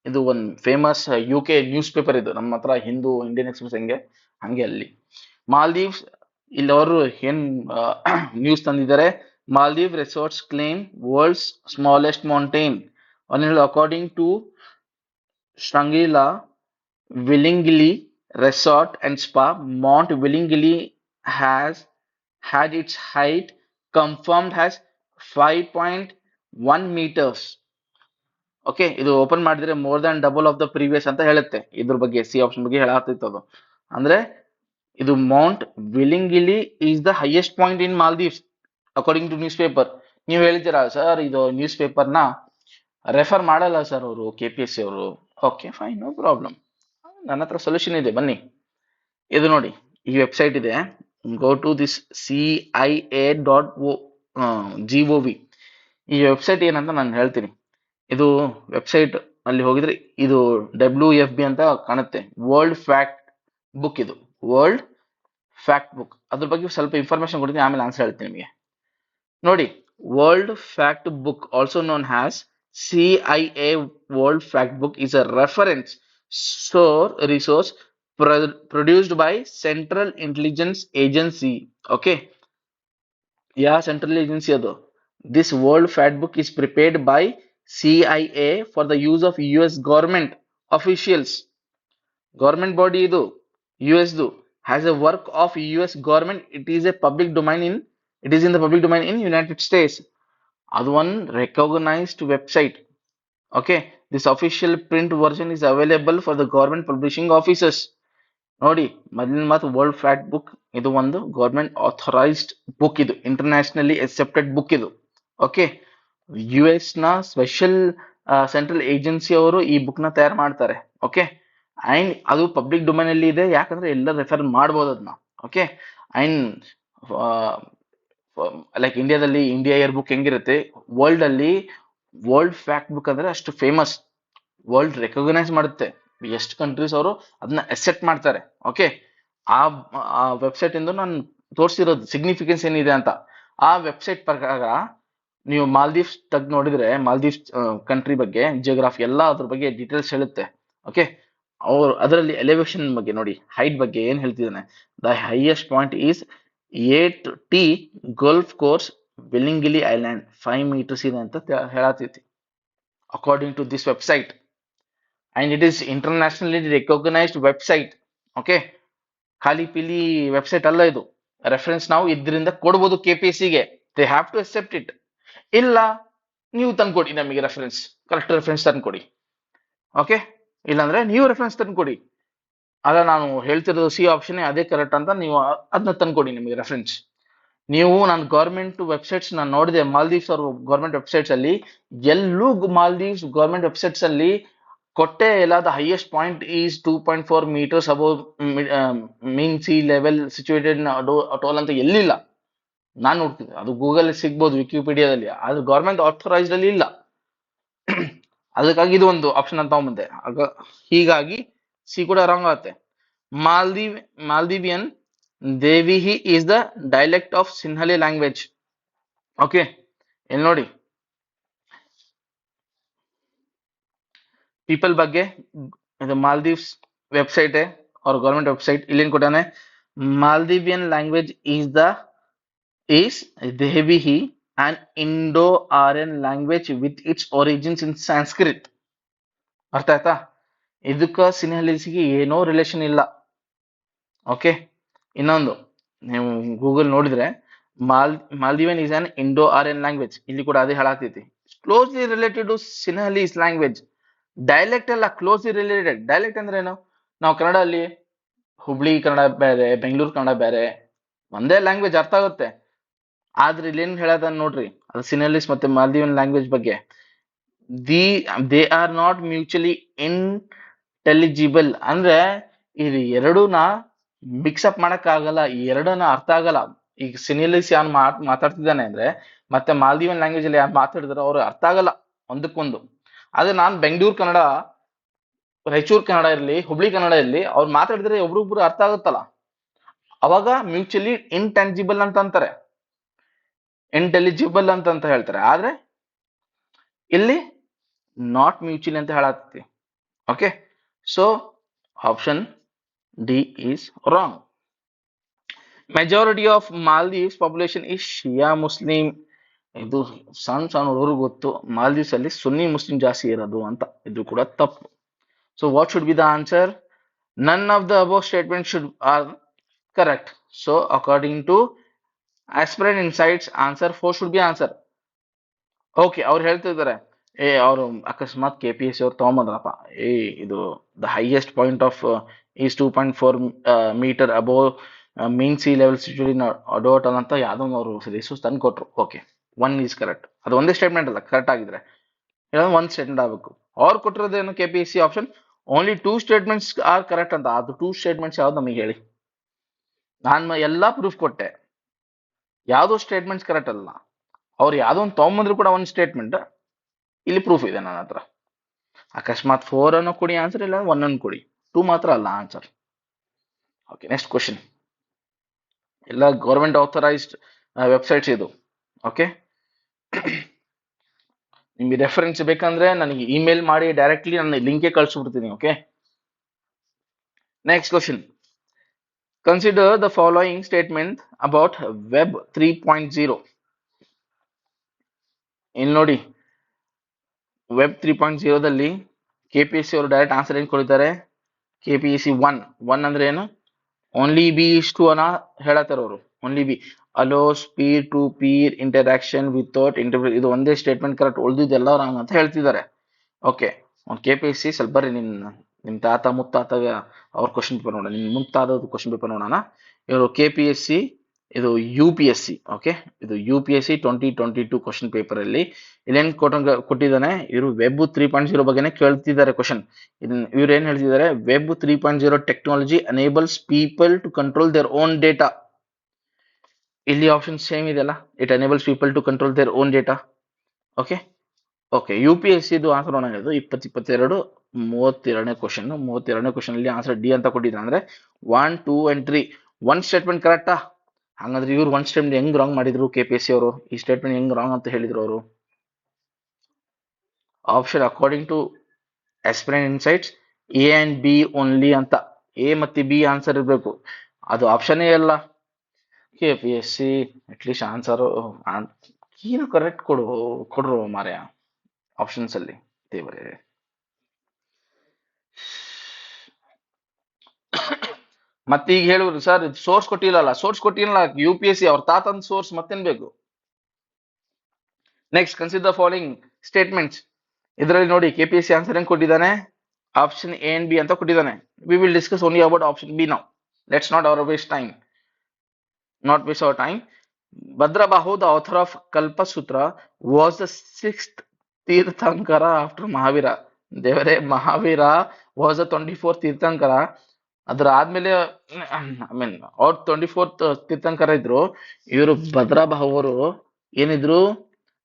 ಇದು ಒಂದು ಫೇಮಸ್ UK ನ್ಯೂಸ್ ಪೇಪರ್. ಇದು ನಮ್ಮ ಹತ್ರ ಹಿಂದೂ, ಇಂಡಿಯನ್ ಎಕ್ಸ್ಪ್ರೆಸ್ ಹೆಂಗೆ ಹಂಗೆ ಅಲ್ಲಿ ಮಾಲ್ದೀವ್ಸ್. ಇಲ್ಲಿ ಅವರು ಏನ್ ನ್ಯೂಸ್ ತಂದಿದ್ದಾರೆ? Maldive resorts claim world's smallest mountain. According to Shangri-La Willingili Resort and Spa, Mount Willingili has had its height confirmed as 5.1 meters. Okay, ಇದು ಓಪನ್ ಮಾಡಿದ್ರೆ more than double of the previous ಅಂತ ಹೇಳುತ್ತೆ. ಇದ್ರ ಬಗ್ಗೆ ಸಿ ಆಪ್ಷನ್ ಬಗ್ಗೆ ಹೇಳತ್ತಿತ್ತು ಅದು. ಅಂದ್ರೆ ಇದು mount Willingili is the highest point in Maldives according to newspaper. ನೀವು ಹೇಳ್ತೀರಾ ಸರ್ ಇದು ನ್ಯೂಸ್ ಪೇಪರ್ನ ರೆಫರ್ ಮಾಡಲ್ಲ ಸರ್ ಅವರು, KPSC ಅವರು. Okay fine, no problem. ನನ್ನ ಹತ್ರ ಸೊಲ್ಯೂಷನ್ ಇದೆ, ಬನ್ನಿ. ಇದು ನೋಡಿ, ಈ ವೆಬ್ಸೈಟ್ ಇದೆ. Go to this CIA.gov. ಈ ವೆಬ್ಸೈಟ್ ಏನಂತ ನಾನು ಹೇಳ್ತೀನಿ. ಇದು ವೆಬ್ಸೈಟ್ ಅಲ್ಲಿ ಹೋಗಿದ್ರೆ ಇದು WFB ಅಂತ ಕಾಣುತ್ತೆ, ವರ್ಲ್ಡ್ ಫ್ಯಾಕ್ಟ್ ಬುಕ್. ಇದು ವರ್ಲ್ಡ್ ಫ್ಯಾಕ್ಟ್ ಬುಕ್. ಅದ್ರ ಬಗ್ಗೆ ಸ್ವಲ್ಪ ಇನ್ಫಾರ್ಮೇಶನ್ ಕೊಡ್ತೀನಿ, ಆಮೇಲೆ ಆನ್ಸರ್ ಹೇಳ್ತೀನಿ ನಿಮಗೆ. ನೋಡಿ, world fact book also known has CIA World Fact Book is a reference resource produced by Central Intelligence Agency. Okay, yeah, Central Agency adu. This World Fact Book is prepared by CIA for the use of US government officials. Government body idu, US du, has a work of US government. It is a public domain in, it is in the public domain in United States. ಅದು one recognized website. Okay, this official print version is available for the government publishing offices. ನೋಡಿ, ಮೊದಲಿನ ಮಾತು world fact book. ಇದು ಒಂದು government authorised book. ಇದು internationally accepted book ಇದು. Okay, US ನ special central agency ಅವರು ಈ ಬುಕ್ ನ ತಯಾರು ಮಾಡ್ತಾರೆ. ಓಕೆ, ಅಂಡ್ ಅದು ಪಬ್ಲಿಕ್ ಡೊಮೈನ್ ಅಲ್ಲಿ ಇದೆ, ಯಾಕಂದ್ರೆ ಎಲ್ಲ ರೆಫರ್ ಮಾಡ್ಬೋದು ಅದನ್ನ. ಓಕೆ, ಅಂಡ್ ಲೈಕ್ ಇಂಡಿಯಾದಲ್ಲಿ ಇಂಡಿಯಾ ಇಯರ್ ಬುಕ್ ಹೆಂಗಿರುತ್ತೆ, ವರ್ಲ್ಡ್ ಅಲ್ಲಿ ವರ್ಲ್ಡ್ ಫ್ಯಾಕ್ಟ್ ಬುಕ್ ಅಂದ್ರೆ ಅಷ್ಟು ಫೇಮಸ್, ವರ್ಲ್ಡ್ ರೆಕಗ್ನೈಸ್ ಮಾಡುತ್ತೆ. ಎಷ್ಟು ಕಂಟ್ರೀಸ್ ಅವರು ಅದನ್ನ ಅಕ್ಸೆಪ್ಟ್ ಮಾಡ್ತಾರೆ. ಓಕೆ, ಆ ವೆಬ್ಸೈಟ್ ಇಂದ ನಾನು ತೋರಿಸಿರೋದು ಸಿಗ್ನಿಫಿಕೆನ್ಸ್ ಏನಿದೆ ಅಂತ. ಆ ವೆಬ್ಸೈಟ್ ಪ್ರಕಾರ ನೀವು ಮಾಲ್ದೀವ್ಸ್ ತೆಗ್ದು ನೋಡಿದ್ರೆ, ಮಾಲ್ದೀವ್ಸ್ ಕಂಟ್ರಿ ಬಗ್ಗೆ ಜಿಯೋಗ್ರಾಫಿ ಎಲ್ಲ ಅದ್ರ ಬಗ್ಗೆ ಡೀಟೇಲ್ಸ್ ಹೇಳುತ್ತೆ. ಓಕೆ, ಅವ್ರು ಅದರಲ್ಲಿ ಎಲಿವೇಶನ್ ಬಗ್ಗೆ ನೋಡಿ, ಹೈಟ್ ಬಗ್ಗೆ ಏನ್ ಹೇಳ್ತಿದ್ದಾನೆ. The highest point is 8T golf course Willingili island, 5 meters ಇದೆ ಅಂತ ಹೇಳತೈತಿ according to this website. And it is internationally recognised website. Okay, ಖಾಲಿ ಪಿಲಿ ವೆಬ್ಸೈಟ್ ಅಲ್ಲ ಇದು. ರೆಫರೆನ್ಸ್ ನಾವು ಇದರಿಂದ ಕೊಡ್ಬೋದು KPSC ಗೆ. They have to accept it. ಇಲ್ಲ ನೀವು ತಂದ್ಕೊಡಿ ನಮಗೆ ರೆಫರೆನ್ಸ್, ಕರೆಕ್ಟ್ ರೆಫರೆನ್ಸ್ ತಂದ್ಕೊಡಿ. ಓಕೆ, ಇಲ್ಲಾಂದ್ರೆ ನೀವು ರೆಫರೆನ್ಸ್ ತಂದ್ಕೊಡಿ. ಅಲ್ಲ, ನಾನು ಹೇಳ್ತಿರೋದು ಸಿ ಆಪ್ಷನ್ ಅದೇ ಕರೆಕ್ಟ್ ಅಂತ ನೀವು ಅದನ್ನ ತಂದ್ಕೊಡಿ ನಿಮಗೆ ರೆಫರೆನ್ಸ್. ನೀವು ನಾನು ಗೌರ್ಮೆಂಟ್ ವೆಬ್ಸೈಟ್ಸ್ ನಾನು ನೋಡಿದೆ, ಮಾಲ್ದೀವ್ಸ್ ಅವ್ರ ಗೌರ್ಮೆಂಟ್ ವೆಬ್ಸೈಟ್ಸ್ ಅಲ್ಲಿ ಎಲ್ಲೂ ಮಾಲ್ದೀವ್ಸ್ ಗೌರ್ಮೆಂಟ್ ವೆಬ್ಸೈಟ್ಸ್ ಅಲ್ಲಿ ಕೊಟ್ಟೆ ಇಲ್ಲ the highest point is 2.4 meters above mean sea level situated atoll ಅಂತ ಎಲ್ಲಿಲ್ಲ. ನಾನು ನೋಡ್ತಿದ್ದೆ, ಅದು ಗೂಗಲ್ ಸಿಗ್ಬೋದು, ವಿಕಿಪೀಡಿಯಾದಲ್ಲಿ, ಆದ್ರೆ ಗೌರ್ಮೆಂಟ್ ಆಥರೈಸ್ಡ್ ಅಲ್ಲಿ ಇಲ್ಲ. ಅದಕ್ಕಾಗಿ ಇದು ಒಂದು ಆಪ್ಷನ್ ಅಂತ ಮುಂದೆ. ಹೀಗಾಗಿ ಸಿ ಕೂಡ ರಾಂಗ್ ಆಗುತ್ತೆ. Maldivian Dhivehi is the dialect of Sinhala language. Okay, ಇಲ್ಲಿ ನೋಡಿ ಪೀಪಲ್ ಬಗ್ಗೆ, ಇದು ಮಾಲ್ದೀವ್ಸ್ ವೆಬ್ಸೈಟ್ ಅವ್ರ ಗೌರ್ಮೆಂಟ್ ವೆಬ್ಸೈಟ್, ಇಲ್ಲೇನ್ ಕೊಟ್ಟಾನೆ, Maldivian language is Dhivehi an Indo-Aryan language with its origins in Sanskrit. ಅರ್ಥ ಆಯ್ತಾ? ಇದಕ್ಕ ಸಿನ್ಹಲಿಸಿಗೆ ಏನೋ ರಿಲೇಷನ್ ಇಲ್ಲ. ಓಕೆ, ಇನ್ನೊಂದು ನೀವು ಗೂಗಲ್ ನೋಡಿದ್ರೆ Maldivian is an Indo Aryan language, ಇಲ್ಲಿ ಕೂಡ ಅದೇ ಹೇಳಾಗ್ತೈತಿ. Closely related to Sinhalese language. Dialect ಅಲ್ಲ, ಕ್ಲೋಸ್ಲಿ ರಿಲೇಟೆಡ್. ಡೈಲೆಕ್ಟ್ ಅಂದ್ರೆ ಏನು? ನಾವು ಕನ್ನಡ ಅಲ್ಲಿ ಹುಬ್ಳಿ ಕನ್ನಡ ಬೇರೆ, ಬೆಂಗಳೂರು ಕನ್ನಡ ಬೇರೆ, ಒಂದೇ ಲ್ಯಾಂಗ್ವೇಜ್ ಅರ್ಥ ಆಗುತ್ತೆ. ಆದ್ರೆ ಇಲ್ಲಿ ಏನ್ ಹೇಳದ ನೋಡ್ರಿ, ಅದು ಸಿನಲಿಸ್ ಮತ್ತೆ ಮಾಲ್ದಿವಿಯನ್ ಲ್ಯಾಂಗ್ವೇಜ್ ಬಗ್ಗೆ. They are not mutually intelligible. ಅಂದ್ರೆ ಇದು ಎರಡೂನ ಮಿಕ್ಸಪ್ ಮಾಡಕ್ ಆಗಲ್ಲ, ಈ ಎರಡನ್ನ ಅರ್ಥ ಆಗಲ್ಲ. ಈಗ ಸಿನಿಲಿಸ್ ಯಾರು ಮಾತಾಡ್ತಿದ್ದಾನೆ ಅಂದ್ರೆ ಮತ್ತೆ ಮಾಲ್ದಿವಿಯನ್ ಲ್ಯಾಂಗ್ವೇಜ್ ಅಲ್ಲಿ ಯಾರು ಮಾತಾಡಿದ್ರೆ ಅವ್ರು ಅರ್ಥ ಆಗಲ್ಲ ಒಂದಕ್ಕೊಂದು. ಆದ್ರೆ ನಾನ್ ಬೆಂಗಳೂರು ಕನ್ನಡ, ರಾಯಚೂರು ಕನ್ನಡ ಇರ್ಲಿ, ಹುಬ್ಳಿ ಕನ್ನಡ ಇರ್ಲಿ, ಅವ್ರು ಮಾತಾಡಿದ್ರೆ ಒಬ್ರೊಬ್ರು ಅರ್ಥ ಆಗುತ್ತಲ್ಲ, ಅವಾಗ ಮ್ಯೂಚುಲಿ ಇಂಟೆಂಜಿಬಲ್ ಅಂತ ಅಂತಾರೆ, ಇಂಟೆಲಿಜಿಬಲ್ ಅಂತ ಹೇಳ್ತಾರೆ. ಆದ್ರೆ ಇಲ್ಲಿ ನಾಟ್ ಮ್ಯೂಚುಲಿ ಅಂತ ಹೇಳತ್ತಿ. Okay, so option D is wrong. Majority of Maldives population is Shia Muslim. ಇದು ಸಣ್ಣ ಹುಡುಗರು ಗೊತ್ತು, ಮಾಲ್ದೀವ್ಸ್ ಅಲ್ಲಿ ಸುನ್ನಿ ಮುಸ್ಲಿಂ ಜಾಸ್ತಿ ಇರೋದು ಅಂತ. ಇದು ಕೂಡ ತಪ್ಪು. So what should be the answer? None of the above statement should are correct. So according to aspirant insights, answer 4 should be answer. Okay, ಅವ್ರು ಹೇಳ್ತಿದ್ದಾರೆ, ಅವರು ಅಕಸ್ಮಾತ್ KPSC ಅವ್ರು ತಗೊಂಬಂದ್ರಪ್ಪ, ಇದು the highest point of is 2.4 meter above mean sea level situated atoll ಅಂತ ಯಾವ್ದೋ ಅವರು ರಿಸೋರ್ಸ್ ತಂದು ಕೊಟ್ರು. Okay, 1 is correct. ಅದು ಒಂದೇ ಸ್ಟೇಟ್ಮೆಂಟ್ ಅಲ್ಲ, ಕರೆಕ್ಟ್ ಆಗಿದ್ರೆ ಒಂದು ಸ್ಟೇಟ್ಮೆಂಟ್ ಆಗಬೇಕು. ಅವ್ರು ಕೊಟ್ಟಿರೋದೇನು KPSC option only 2 statements are correct ಅಂತ. ಅದು 2 statements ಯಾವ್ದು ನಮಗೆ ಹೇಳಿ? ನಾನು ಎಲ್ಲಾ ಪ್ರೂಫ್ ಕೊಟ್ಟೆ, ಯಾವ್ದೋ ಸ್ಟೇಟ್ಮೆಂಟ್ಸ್ ಕರೆಕ್ಟ್ ಅಲ್ಲ. ಅವ್ರು ಯಾವ್ದೋ ಒಂದು ತಗೊಂಬಂದ್ರು ಕೂಡ ಒಂದು ಸ್ಟೇಟ್ಮೆಂಟ್, ಇಲ್ಲಿ ಪ್ರೂಫ್ ಇದೆ ನನ್ನ ಹತ್ರ. ಅಕಸ್ಮಾತ್ 4 ಅನ್ನು ಕೊಡಿ ಆನ್ಸರ್, ಇಲ್ಲ 1 ಅನ್ನು ಕೊಡಿ, 2 ಮಾತ್ರ ಅಲ್ಲ ಆನ್ಸರ್. Okay, next question. ಎಲ್ಲ ಗೌರ್ಮೆಂಟ್ ಆಥರೈಸ್ಡ್ ವೆಬ್ಸೈಟ್ಸ್ ಇದು. ಓಕೆ, ನಿಮ್ಗೆ ರೆಫರೆನ್ಸ್ ಬೇಕಂದ್ರೆ ನನಗೆ ಇಮೇಲ್ ಮಾಡಿ, ಡೈರೆಕ್ಟ್ಲಿ ನನ್ನ ಲಿಂಕ್ಗೆ ಕಳಿಸ್ಬಿಡ್ತೀನಿ. Okay, next question. Consider the following statement about web 3.0. ಇಲ್ಲಿ ನೋಡಿ, ವೆಬ್ 3.0ದಲ್ಲಿ KPSC ಅವರು ಡೈರೆಕ್ಟ್ ಆನ್ಸರ್ ಏನ್ ಕೊಡ್ತಾರೆ? KPSC 1 ಅಂದ್ರೆ ಏನು? ಓನ್ಲಿ ಬಿ ಇಷ್ಟು ಅನ್ನ ಹೇಳತ್ತಾರ ಅವರು. Only be allows peer to peer interaction without interview. ಇದು ಒಂದೇ ಸ್ಟೇಟ್ಮೆಂಟ್ ಕರೆಕ್ಟ್, ಉಳಿದಿದ್ದೆಲ್ಲ ರಾಂಗ್ ಅಂತ ಹೇಳ್ತಿದ್ದಾರೆ. ಓಕೆ, ಒಂದು KPSC ಸ್ವಲ್ಪ ಬರ್ರಿ, ನಿಮ್ ತಾತ ಮುತ್ತಾತ ಅವ್ರ ಕ್ವಶನ್ ಪೇಪರ್ ನೋಡೋಣ, ನಿಮ್ ಮುತ್ತಾದ ಕ್ವಶನ್ ಪೇಪರ್ ನೋಡೋಣ. ಇವರು KPSC, ಇದು UPSC. ಓಕೆ, ಇದು UPSC 2022 ಕ್ವಶನ್ ಪೇಪರ್ ಅಲ್ಲಿ ಇಲ್ಲೇನ್ ಕೊಟ್ಟಿದ್ದಾನೆ, ಇವರು ವೆಬ್ 3.0 ಬಗ್ಗೆನೇ ಕೇಳ್ತಿದ್ದಾರೆ ಕ್ವಶನ್. ಇವ್ರು ಏನ್ ಹೇಳ್ತಿದ್ದಾರೆ? Web 3.0 technology enables people to control their own data. ಇಲ್ಲಿ ಆಪ್ಷನ್ ಸೇಮ್ ಇದೆಯಲ್ಲ, it enables people to control their own data. Okay okay, UPSC ಇದು ಆನ್ಸರ್ ಹೇಳಿದ್ದು 2022 32ನೇ ಕ್ವಶನ್. 32ನೇ ಕ್ವಶನ್ ಅಲ್ಲಿ ಆನ್ಸರ್ ಡಿ ಅಂತ ಕೊಟ್ಟಿದ್ದಾರೆ. ಅಂದ್ರೆ 1, 2 and 3 1 ಸ್ಟೇಟ್ಮೆಂಟ್ ಕರೆಕ್ಟಾ? ಹಂಗಂದ್ರೆ ಇವ್ರು 1 ಸ್ಟೇಟ್ಮೆಂಟ್ ಹೆಂಗ್ ರಾಂಗ್ ಮಾಡಿದ್ರು KPSC ಅವರು? ಈ ಸ್ಟೇಟ್ಮೆಂಟ್ ಹೆಂಗ್ ರಾಂಗ್ ಅಂತ ಹೇಳಿದ್ರು ಅವರು? Option according to aspirant insights A and B only ಅಂತ, A ಮತ್ತೆ B ಆನ್ಸರ್ ಇರಬೇಕು. ಅದು ಆಪ್ಷನ್ ಅಲ್ಲ. KPSC ಅಟ್ಲೀಸ್ಟ್ ಆನ್ಸರ್ ಏನು ಕರೆಕ್ಟ್ ಕೊಡ್ರು ಮಾರ್ಯ ಆಪ್ಷನ್ಸ್ ಅಲ್ಲಿ. ದೇವರೇ, ಮತ್ತೆ ಈಗ ಹೇಳಿದ್ರು ಸರ್ ಸೋರ್ಸ್ ಕೊಟ್ಟಿಲ್ಲ. ಸೋರ್ಸ್ ಕೊಟ್ಟಿಲ್ಲ UPSC ಅವ್ರ ತಾತಂದ್ ಸೋರ್ಸ್ ಮತ್ತೇನ್ ಬೇಕು? Next consider the following statements. ಇದರಲ್ಲಿ ನೋಡಿ KPSC ಆನ್ಸರ್ ಹೆಂಗ್ ಕೊಟ್ಟಿದ್ದಾನೆ, ಆಪ್ಷನ್ A and B ಅಂತ ಕೊಟ್ಟಿದ್ದಾನೆ. We will discuss only about option B now. Let's not our waste time. Not waste our time. Bhadrabahu, the author of Kalpasutra, was the sixth Tirthankara after Mahavira. ದೇವರೇ, Mahavir was the 24th ತೀರ್ಥಂಕರ. ಅದ್ರ ಆದ್ಮೇಲೆ I mean ಅವ್ರ 24th ತೀರ್ಥಂಕರ ಇದ್ರು. ಇವರು ಭದ್ರಾಬಾಹು ಅವರು ಏನಿದ್ರು,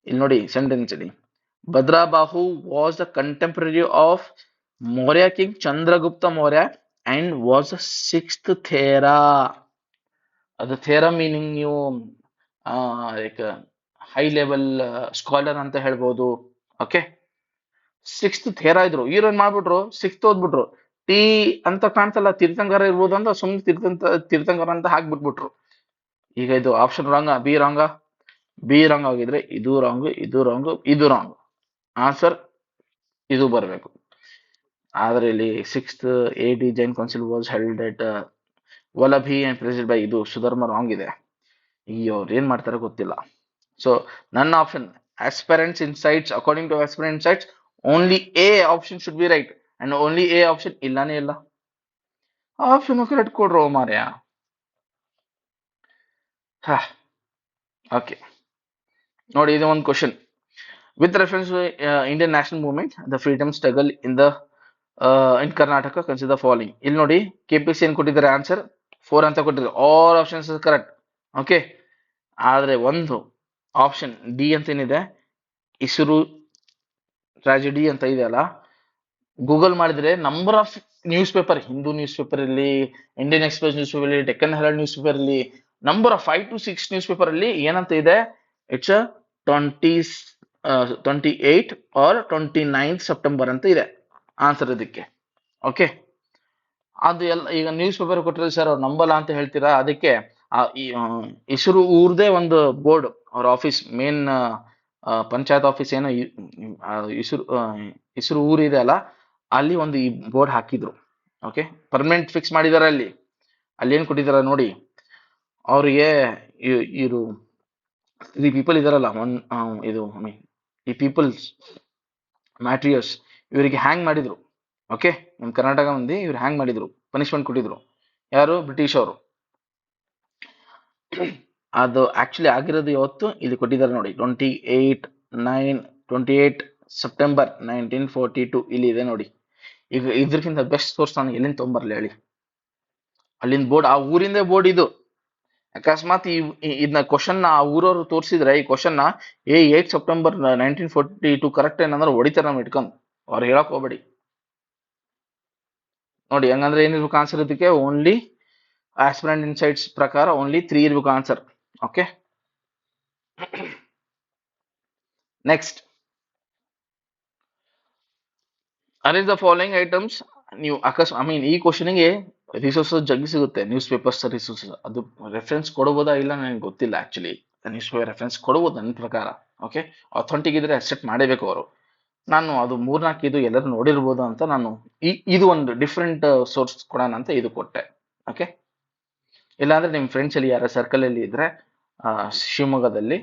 ಇಲ್ಲಿ ನೋಡಿ ಸೆಂಟೆನ್ಸ್ ಇಲ್ಲಿ, Bhadrabahu was the contemporary of Maurya king Chandragupta Maurya and was the sixth thera. ಅದು ಥೇರಾ ಮೀನಿಂಗ್ ನೀವು ಲೈಕ್ ಹೈ ಲೆವೆಲ್ ಸ್ಕಾಲರ್ ಅಂತ ಹೇಳ್ಬೋದು. ಓಕೆ, ಸಿಕ್ಸ್ತ್ ಥೇರಾ ಇದ್ರು. ಏನ್ ಮಾಡ್ಬಿಟ್ರು, ಸಿಕ್ಸ್ತ್ ಓದ್ಬಿಟ್ರು. ಟಿ ಅಂತ ಕಾಣ್ತಲ್ಲ, ತೀರ್ಥಂಕರ ಇರ್ಬೋದು ಅಂತ ಸುಮ್ನೆ ತೀರ್ಥಂಕರ ಅಂತ ಹಾಕ್ಬಿಟ್ಬಿಟ್ರು. ಈಗ ಇದು ಆಪ್ಷನ್ ರಾಂಗ್, ಬಿ ರಾಂಗ್ ಆಗಿದ್ರೆ ಇದು ರಾಂಗ್, ಇದು ರಾಂಗ್, ಇದು ರಾಂಗ್. ಆನ್ಸರ್ ಇದು ಬರಬೇಕು. ಆದ್ರೆ ಇಲ್ಲಿ sixth AD Jain council was held at Valabhi and president by, ಇದು ಸುಧರ್ಮ ರಾಂಗ್ ಇದೆ. ಈ ಅವ್ರು ಏನ್ ಮಾಡ್ತಾರೆ ಗೊತ್ತಿಲ್ಲ. ಸೊ ನನ್ನ option aspirants insights, according to aspirant insights only A option should be right and only A option ಇಲ್ಲಾನೇ ಇಲ್ಲ. ಆಪ್ಷನ್ ಕರೆಕ್ಟ್ ಕೊಡ್ರೋ ಮಾರ್ಯ. ಓಕೆ ನೋಡಿ, ಇದು ಒಂದು question with reference to Indian national movement, the freedom struggle in Karnataka, consider following. ಇಲ್ಲಿ ನೋಡಿ KPSC ಏನ್ ಕೊಟ್ಟಿದ್ದಾರೆ, ಆನ್ಸರ್ 4 ಅಂತ ಕೊಟ್ಟಿದ್ದಾರೆ. All options correct. ಓಕೆ, ಆದ್ರೆ ಒಂದು ಆಪ್ಷನ್ ಡಿ ಅಂತ ಏನಿದೆ, ಇಸುರು ಟ್ರಾಜಿಡಿ ಅಂತ ಇದೆಯಲ್ಲ, ಗೂಗಲ್ ಮಾಡಿದ್ರೆ number of news paper, Hindu news paper ಇರಲಿ, ಇಂಡಿಯನ್ ಎಕ್ಸ್ಪ್ರೆಸ್ ನ್ಯೂಸ್ ಪೇಪರ್ ಇರಲಿ, ಡೆಕ್ಕನ್ ಹೆರಾಲ್ಡ್ ನ್ಯೂಸ್ ಪೇಪರ್ ಇರಲಿ, number of 5 to 6 news paper ಅಲ್ಲಿ ಏನಂತ ಇದೆ, ಇಟ್ಸ್ 28 ಆರ್ 29th ಸೆಪ್ಟೆಂಬರ್ ಅಂತ ಇದೆ ಆನ್ಸರ್ ಇದಕ್ಕೆ. ಓಕೆ, ಅದು ಎಲ್ಲ ಈಗ ನ್ಯೂಸ್ ಪೇಪರ್ ಕೊಟ್ಟಿರೋದು ಸರ್ ಅವ್ರು ನಂಬಲ್ಲ ಅಂತ ಹೇಳ್ತೀರಾ. ಅದಕ್ಕೆ ಇಸುರು ಊರ್ದೇ ಒಂದು ಬೋರ್ಡ್, ಅವ್ರ ಆಫೀಸ್ ಮೇನ್ ಪಂಚಾಯತ್ ಆಫೀಸ್ ಏನೋ ಇಸುರು ಊರಿದೆ ಅಲ್ಲ, ಅಲ್ಲಿ ಒಂದು ಈ ಬೋರ್ಡ್ ಹಾಕಿದ್ರು. ಓಕೆ, ಪರ್ಮನೆಂಟ್ ಫಿಕ್ಸ್ ಮಾಡಿದಾರೆ. ಅಲ್ಲಿ ಏನ್ ಕೊಟ್ಟಿದಾರ ನೋಡಿ, ಅವರಿಗೆ ಇವರು ಈ ಪೀಪಲ್ ಇದಾರಲ್ಲ, ಇದು ಈ ಪೀಪಲ್ಸ್ ಮ್ಯಾಟ್ರಿಯರ್ಸ್, ಇವರಿಗೆ ಹ್ಯಾಂಗ್ ಮಾಡಿದ್ರು. ಓಕೆ, ನಮ್ಮ ಕರ್ನಾಟಕ ಮಂದಿ ಇವ್ರು ಹ್ಯಾಂಗ್ ಮಾಡಿದ್ರು, ಪನಿಷ್ಮೆಂಟ್ ಕೊಟ್ಟಿದ್ರು. ಯಾರು, ಬ್ರಿಟಿಷ್ ಅವರು. ಅದು ಆಕ್ಚುಲಿ ಆಗಿರೋದು ಯಾವತ್ತು ಇಲ್ಲಿ ಕೊಟ್ಟಿದ್ದಾರೆ ನೋಡಿ, 28 ಸೆಪ್ಟೆಂಬರ್ 1942 ಇಲ್ಲಿ ಇದೆ ನೋಡಿ. ಈಗ ಇದ್ರಕ್ಕಿಂತ ಬೆಸ್ಟ್ ಸೋರ್ಸ್ ನಾನು ಎಲ್ಲಿಂದ ತೊಗೊಂಬರ್ಲಿ ಹೇಳಿ, ಅಲ್ಲಿಂದ ಬೋರ್ಡ್, ಆ ಊರಿಂದೇ ಬೋರ್ಡ್ ಇದು. ಅಕಸ್ಮಾತ್ ಇದನ್ನ ಕ್ವಶನ್ ಆ ಊರವ್ರು ತೋರಿಸಿದ್ರೆ ಈ ಕ್ವಶನ್ 8 ಸೆಪ್ಟೆಂಬರ್ 1942 ಕರೆಕ್ಟ್ ಏನಂದ್ರೆ ಹೊಡಿತಾರೆ ನಾವು ಇಟ್ಕೊಂಡು, ಅವ್ರು ಹೇಳಕ್ ಹೋಗ್ಬೇಡಿ ನೋಡಿ. ಹಂಗಂದ್ರೆ ಏನಿರ್ಬೇಕು ಆನ್ಸರ್ ಇದಕ್ಕೆ, ಓನ್ಲಿ ಆಸ್ಪಿರೆಂಟ್ ಇನ್ಸೈಟ್ಸ್ ಪ್ರಕಾರ ಓನ್ಲಿ 3 ಇರ್ಬೇಕು answer. Okay, next arrange the following items. ನೀವು ಈ ಕ್ವಶನ್ಗೆ ರಿಸೋರ್ಸಸ್ ಜಗ್ಗಿ ಸಿಗುತ್ತೆ, ನ್ಯೂಸ್ ಪೇಪರ್ಸ್ ರಿಸೋರ್ಸಸ್. ಅದು ರೆಫರೆನ್ಸ್ ಕೊಡಬಹುದಾ ಇಲ್ಲ ನನಗೆ ಗೊತ್ತಿಲ್ಲ. ಆಕ್ಚುಲಿ ನ್ಯೂಸ್ ಪೇಪರ್ ರೆಫರೆನ್ಸ್ ಕೊಡಬಹುದು ನನ್ನ ಪ್ರಕಾರ. ಓಕೆ, ಅಥೆಂಟಿಕ್ ಇದ್ರೆ ಅಕ್ಸೆಪ್ಟ್ ಮಾಡಬೇಕು ಅವರು. ನಾನು ಅದು 3-4 ಇದು ಎಲ್ಲರೂ ನೋಡಿರ್ಬೋದು ಅಂತ ನಾನು ಇದು ಒಂದು ಡಿಫ್ರೆಂಟ್ ಸೋರ್ಸ್ ಕೊಡೋಣ ಅಂತ ಇದು ಕೊಟ್ಟೆ. ಓಕೆ, ಇಲ್ಲಾಂದ್ರೆ ನಿಮ್ಮ ಫ್ರೆಂಡ್ಸ್ ಅಲ್ಲಿ ಯಾರ ಸರ್ಕಲ್ ಅಲ್ಲಿ ಇದ್ರೆ ಶಿವಮೊಗ್ಗದಲ್ಲಿ,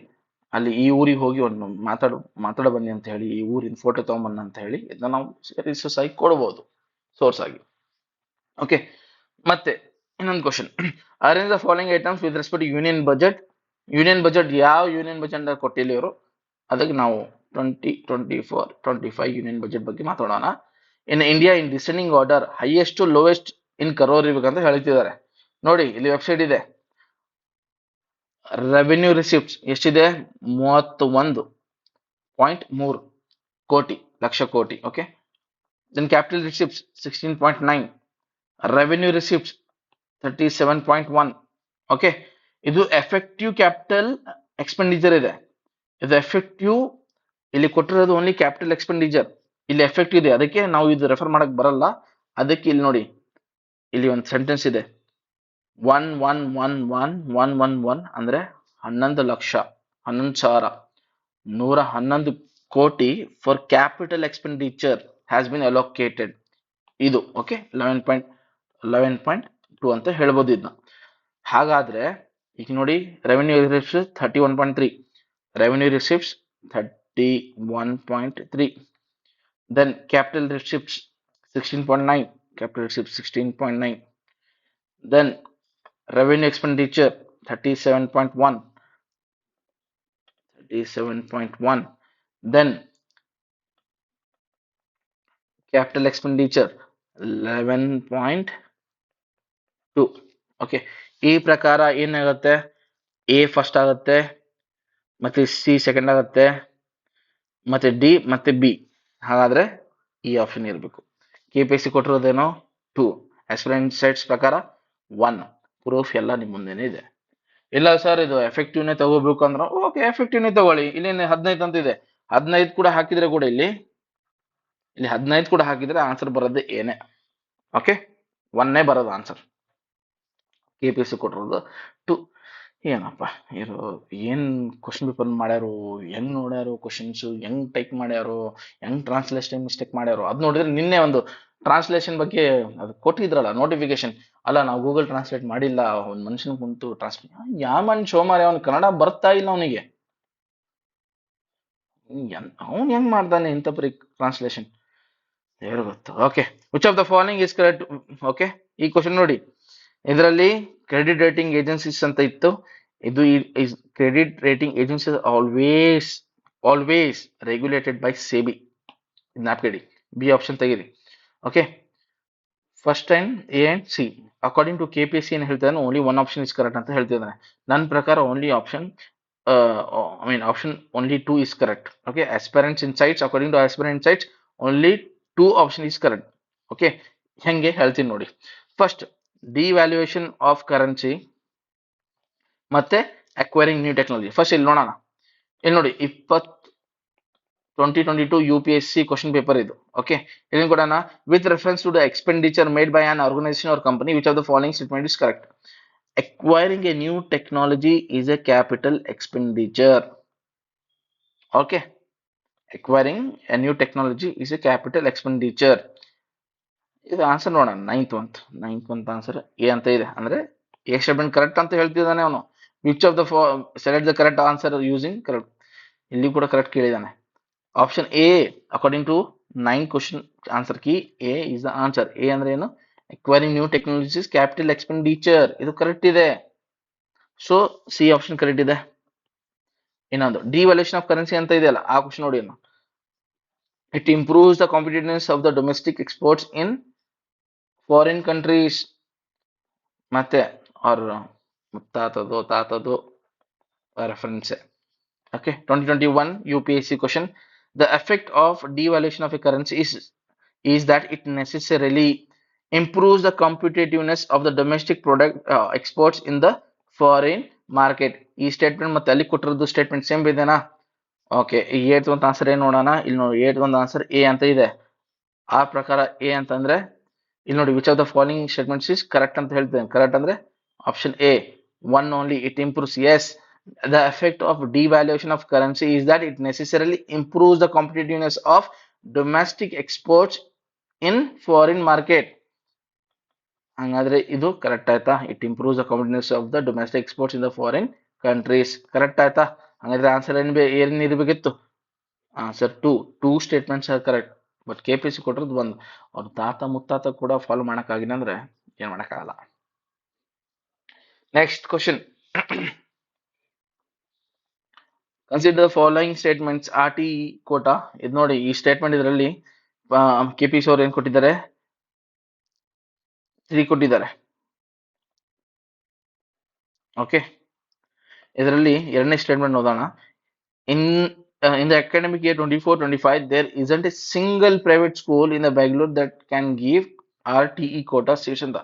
ಅಲ್ಲಿ ಈ ಊರಿಗೆ ಹೋಗಿ ಒಂದು ಮಾತಾಡ ಬನ್ನಿ ಅಂತ ಹೇಳಿ, ಈ ಊರಿನ ಫೋಟೋ ತಗೊಂಬನ್ನ ಅಂತ ಹೇಳಿ ಇದನ್ನ ನಾವು ರಿಸೋರ್ಸ್ ಆಗಿ ಕೊಡಬಹುದು, ಸೋರ್ಸ್ ಆಗಿ. ಓಕೆ, ಮತ್ತೆ ಇನ್ನೊಂದು question, arrange the following items with respect union budget. Union budget ಯಾವ ಯೂನಿಯನ್ ಬಜೆಟ್ ಕೊಟ್ಟಿಲ್ಲ ಇವರು, ಅದಕ್ಕೆ ನಾವು 2024-25 ಯೂನಿಯನ್ ಬಜೆಟ್ ಬಗ್ಗೆ ಮಾತಾಡೋಣ. In India in descending order highest to lowest in crore ಇರ್ಬೇಕಂತ ಹೇಳ್ತಿದ್ದಾರೆ ನೋಡಿ. ಇಲ್ಲಿ ವೆಬ್ಸೈಟ್ ಇದೆ. ರೆವೆನ್ಯೂ ರಿಸಿಪ್ಟ್ಸ್ ಎಷ್ಟಿದೆ, 31.3 crore, lakh crore. Okay, then capital receipts 16.9, revenue receipts 37.1. Okay, ಇದು ಎಫೆಕ್ಟಿವ್ ಕ್ಯಾಪಿಟಲ್ ಎಕ್ಸ್ಪೆಂಡಿಚರ್ ಇದೆ. ಇದು ಎಫೆಕ್ಟಿವ್, ಇಲ್ಲಿ ಕೊಟ್ಟಿರೋದು ಓನ್ಲಿ ಕ್ಯಾಪಿಟಲ್ ಎಕ್ಸ್ಪೆಂಡಿಚರ್, ಇಲ್ಲಿ ಎಫೆಕ್ಟ್ ಇದೆ. ಅದಕ್ಕೆ ನಾವು ಇದು ರೆಫರ್ ಮಾಡಕ್ ಬರಲ್ಲ. ಅದಕ್ಕೆ ಇಲ್ಲಿ ನೋಡಿ, ಇಲ್ಲಿ ಒಂದು ಸೆಂಟೆನ್ಸ್ ಇದೆ, 111111 ಅಂದ್ರೆ 11,11,111 ಕೋಟಿ for capital expenditure has been allocated. ಇದು ಓಕೆ 11.2 ಅಂತ ಹೇಳ್ಬೋದು ಇದನ್ನ. ಹಾಗಾದ್ರೆ ಈಗ ನೋಡಿ, revenue receipts 31.3, revenue receipts 31.3. Then capital receipts 16.9. Capital receipts 16.9. Then revenue expenditure 37.1. 37.1. Then capital expenditure 11.2. Okay, ಈ ಪ್ರಕಾರ ಏನಾಗುತ್ತೆ, ಎ ಫಸ್ಟ್ ಆಗುತ್ತೆ, ಮತ್ತೆ ಸಿ ಸೆಕೆಂಡ್ ಆಗುತ್ತೆ, ಮತ್ತೆ ಡಿ ಮತ್ತೆ ಬಿ. ಹಾಗಾದ್ರೆ ಈ ಆಪ್ಷನ್ ಇರಬೇಕು. ಕೆಪಿಎಸ್ಸಿ ಕೊಟ್ಟಿರೋದೇನೋ 2, ಆಸ್ಪಿರೆಂಟ್ ಸೆಟ್ಸ್ ಪ್ರಕಾರ 1. ಪ್ರೂಫ್ ಎಲ್ಲ ನಿಮ್ಮ ಮುಂದೆನೇ ಇದೆ. ಇಲ್ಲ ಸರ್ ಇದು ಎಫೆಕ್ಟಿವ್ನೇ ತಗೋಬೇಕು ಅಂದ್ರೆ ಓಕೆ, ಎಫೆಕ್ಟಿವ್ನೇ ತಗೊಳ್ಳಿ. ಇಲ್ಲಿ 15 ಅಂತ ಇದೆ, 15 ಕೂಡ ಹಾಕಿದ್ರೆ ಕೂಡ ಇಲ್ಲಿ 15 ಕೂಡ ಹಾಕಿದ್ರೆ ಆನ್ಸರ್ ಬರೋದು ಏನೇ. ಓಕೆ, 1 ಬರೋದು ಆನ್ಸರ್. ಕೆಪಿಎಸ್ಸಿ ಕೊಟ್ಟಿರೋದು 2. ಏನಪ್ಪ ಇರು, ಏನ್ ಕ್ವಶನ್ ಪೇಪರ್ ಮಾಡ್ಯಾರು, ಹೆಂಗ್ ನೋಡ್ಯಾರು ಕ್ವಶನ್ಸ್, ಹೆಂಗ್ ಟೈಪ್ ಮಾಡ್ಯಾರು, ಹೆಂಗ್ ಟ್ರಾನ್ಸ್ಲೇಷನ್ ಮಿಸ್ಟೇಕ್ ಮಾಡ್ಯಾರು. ಅದ್ ನೋಡಿದ್ರೆ ನಿನ್ನೆ ಒಂದು ಟ್ರಾನ್ಸ್ಲೇಷನ್ ಬಗ್ಗೆ ಅದು ಕೊಟ್ಟಿದ್ರಲ್ಲ ನೋಟಿಫಿಕೇಶನ್. ಅಲ್ಲ, ನಾವು ಗೂಗಲ್ ಟ್ರಾನ್ಸ್ಲೇಟ್ ಮಾಡಿಲ್ಲ, ಒಂದ್ ಮನುಷ್ಯನ ಕುಂತು ಟ್ರಾನ್ಸ್ಲೇಟ್. ಯಾವ ಮನುಷ್ಯ ಮಾರ್ರೆ, ಅವ್ನು ಕನ್ನಡ ಬರ್ತಾ ಇಲ್ಲ ಅವನಿಗೆ, ಅವ್ನು ಹೆಂಗ್ ಮಾಡ್ತಾನೆ ಇಂಥ ಪರಿ ಟ್ರಾನ್ಸ್ಲೇಷನ್, ಯಾರು ಗೊತ್ತು. Okay, which of the following is correct. Okay, ಈ ಕ್ವಶನ್ ನೋಡಿ, ಇದರಲ್ಲಿ ಕ್ರೆಡಿಟ್ ರೇಟಿಂಗ್ ಏಜೆನ್ಸೀಸ್ ಅಂತ ಇತ್ತು. ಇದು credit rating agencies always regulated by SEBI. ಜ್ಞಾಪಕಿಡಿ, ಬಿ ಆಪ್ಷನ್ ತೆಗೀರಿ. Okay, first time A and C. According to KPSC ಏನು ಹೇಳ್ತಿದ್ದಾನೆ, only one option is correct ಅಂತ ಹೇಳ್ತಿದ್ದಾನೆ. ನನ್ನ ಪ್ರಕಾರ only option option only 2 is correct. Okay, aspirants insights, according to aspirant insights only 2 option is correct. Okay, ಹೆಂಗೆ ಹೇಳ್ತೀನಿ ನೋಡಿ. First, devaluation of currency ಮತ್ತೆ ಅಕ್ವೈರಿಂಗ್ ನ್ಯೂ ಟೆಕ್ನಾಲಜಿ. ಫಸ್ಟ್ ಇಲ್ಲಿ ನೋಡೋಣ. ಇಲ್ಲಿ ನೋಡಿ, 2022 UPSC ಕ್ವಶನ್ ಪೇಪರ್ ಇದು. ಓಕೆ, ಇಲ್ಲಿ ಕೊಡೋಣ. With reference to the expenditure made by an organisation or company, which of the following statement is correct. Acquiring a new technology is a capital expenditure. Okay, acquiring a new technology is a capital expenditure. ಇದು answer ನೋಡೋಣ. Ninth month answer A ಅಂತ ಇದೆ. ಅಂದ್ರೆ A statement correct ಅಂತ ಹೇಳ್ತಿದ್ದಾನೆ ಅವನು. Which of the select the correct answer using correct. ಇಲ್ಲಿ ಕೂಡ ಕರೆಕ್ಟ್ ಕೇಳಿದಾನೆ. Option A according to 9 question answer key A is the answer. A ಅಂದ್ರೆ ಏನು, acquiring new technologies capital expenditure. ಇದು ಕರೆಕ್ಟ್ ಇದೆ. ಸೊ ಸಿ ಆಪ್ಷನ್ ಕರೆಕ್ಟ್ ಇದೆ. ಇನ್ನೊಂದು ಡಿವ್ಯಾಲ್ಯೂಯೇಷನ್ ಆಫ್ ಕರೆನ್ಸಿ ಅಂತ ಇದೆಯಲ್ಲ, ಆ ಕ್ವಶನ್ ನೋಡಿ. It improves the competitiveness of the domestic exports in foreign countries. ಮತ್ತೆ ಅವ್ರ ತಾತದು reference. Okay, 2021 UPSC question. The effect of devaluation of a currency is that it necessarily improves the competitiveness of the domestic product exports in the foreign market. ಈ statement ಮತ್ತೆ ಅಲ್ಲಿ ಕೊಟ್ಟಿರೋದು statement same ಇದೆನಾ? Okay, ಈ 8th ಒಂದು answer ಏನು ನೋಡೋಣ. ಇಲ್ಲಿ ನೋಡಿ, 8th ಒಂದು ಆನ್ಸರ್ ಎ ಅಂತ ಇದೆ. ಆ ಪ್ರಕಾರ ಎ ಅಂತಂದ್ರೆ ಇಲ್ಲಿ ನೋಡಿ, which of the following statements is correct ಅಂತ ಹೇಳ್ತೇನೆ. ಕರೆಕ್ಟ್ ಅಂದ್ರೆ option A, 1 only. It improves. Yes, the effect of devaluation of currency is that it necessarily improves the competitiveness of domestic exports in foreign market. ಹಂಗಾದ್ರೆ ಇದು correct ಆಯ್ತಾ? It improves the competitiveness of the domestic exports in the foreign countries. Correct ಆಯ್ತಾ? ಹಂಗಾದ್ರೆ answer ಏನಿರಬೇಕಿತ್ತು? Answer 2 statements are correct. But KPSC ಕೊಟ್ಟಿರೋದು ಒಂದು. ಅವ್ರ ತಾತ ಮುತ್ತಾತ ಕೂಡ ಫಾಲೋ ಮಾಡಕ್ಕಾಗಿಲ್ಲ ಅಂದ್ರೆ ಏನ್ ಮಾಡಕ್ಕಾಗಲ್ಲ. Next question. Consider the following statements. RTE quota. ಇದು ನೋಡಿ, ಈ ಸ್ಟೇಟ್ಮೆಂಟ್ ಇದರಲ್ಲಿ ಕೆಪಿಎಸ್ಸಿ ಅವ್ರು ಏನ್ ಕೊಟ್ಟಿದ್ದಾರೆ, 3 ಕೊಟ್ಟಿದ್ದಾರೆ. ಓಕೆ, ಇದರಲ್ಲಿ ಎರಡನೇ ಸ್ಟೇಟ್ಮೆಂಟ್ ಓದೋಣ. ಇನ್ the academic year 24-25 there isn't a single private school in the Bangalore that can give RTE quota seats ಅಂತ.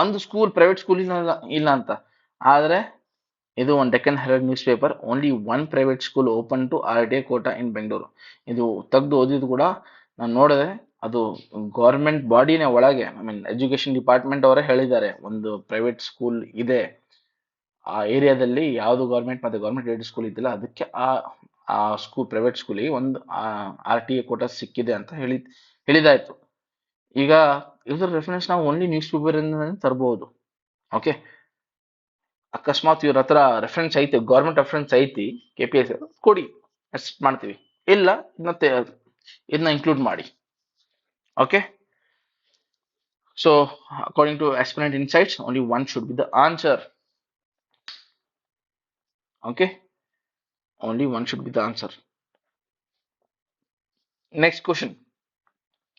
ಒಂದು ಸ್ಕೂಲ್, ಪ್ರೈವೇಟ್ ಸ್ಕೂಲ್ ಇಲ್ಲ ಅಂತ. ಆದ್ರೆ ಇದು ಒಂದು Deccan Herald newspaper, only 1 private school open to RTE quota in Bengaluru. ಇದು ತೆಗೆದು ಓದಿದ್ದು ಕೂಡ ನಾನು ನೋಡಿದೆ. ಅದು ಗೌರ್ಮೆಂಟ್ ಬಾಡಿನೇ ಒಳಗೆ, ಎಜುಕೇಶನ್ ಡಿಪಾರ್ಟ್ಮೆಂಟ್ ಅವರೇ ಹೇಳಿದ್ದಾರೆ, ಒಂದು ಪ್ರೈವೇಟ್ ಸ್ಕೂಲ್ ಇದೆ ಆ ಏರಿಯಾದಲ್ಲಿ. ಯಾವುದು ಗೌರ್ಮೆಂಟ್ ಮತ್ತೆ ಗೌರ್ಮೆಂಟ್ ಏಡೆಡ್ ಸ್ಕೂಲ್ ಇದ್ದಿಲ್ಲ, ಅದಕ್ಕೆ ಆ ಸ್ಕೂಲ್, ಪ್ರೈವೇಟ್ ಸ್ಕೂಲಿಗೆ ಒಂದು RTE ಕೋಟಾ ಸಿಕ್ಕಿದೆ ಅಂತ ಹೇಳಿದಾಯ್ತು. ಈಗ ಇದರ ರೆಫರೆನ್ಸ್ ನಾವು ಓನ್ಲಿ ನ್ಯೂಸ್ ಪೇಪರ್ ಇಂದ ತರಬಹುದು. ಓಕೆ, ಅಕಸ್ಮಾತ್ ಇವ್ರ ಹತ್ರ ರೆಫರೆನ್ಸ್ ಐತಿ, ಗೌರ್ಮೆಂಟ್ ರೆಫರೆನ್ಸ್ ಐತಿ, KPSC ಕೊಡಿ, ಅಕ್ಸೆಪ್ಟ್ ಮಾಡ್ತೀವಿ, ಇಲ್ಲ ಇದನ್ನ ಇನ್ಕ್ಲೂಡ್ ಮಾಡಿ. Okay, so according to aspirant insights only one should be the answer. Okay, only one should be the answer. Next question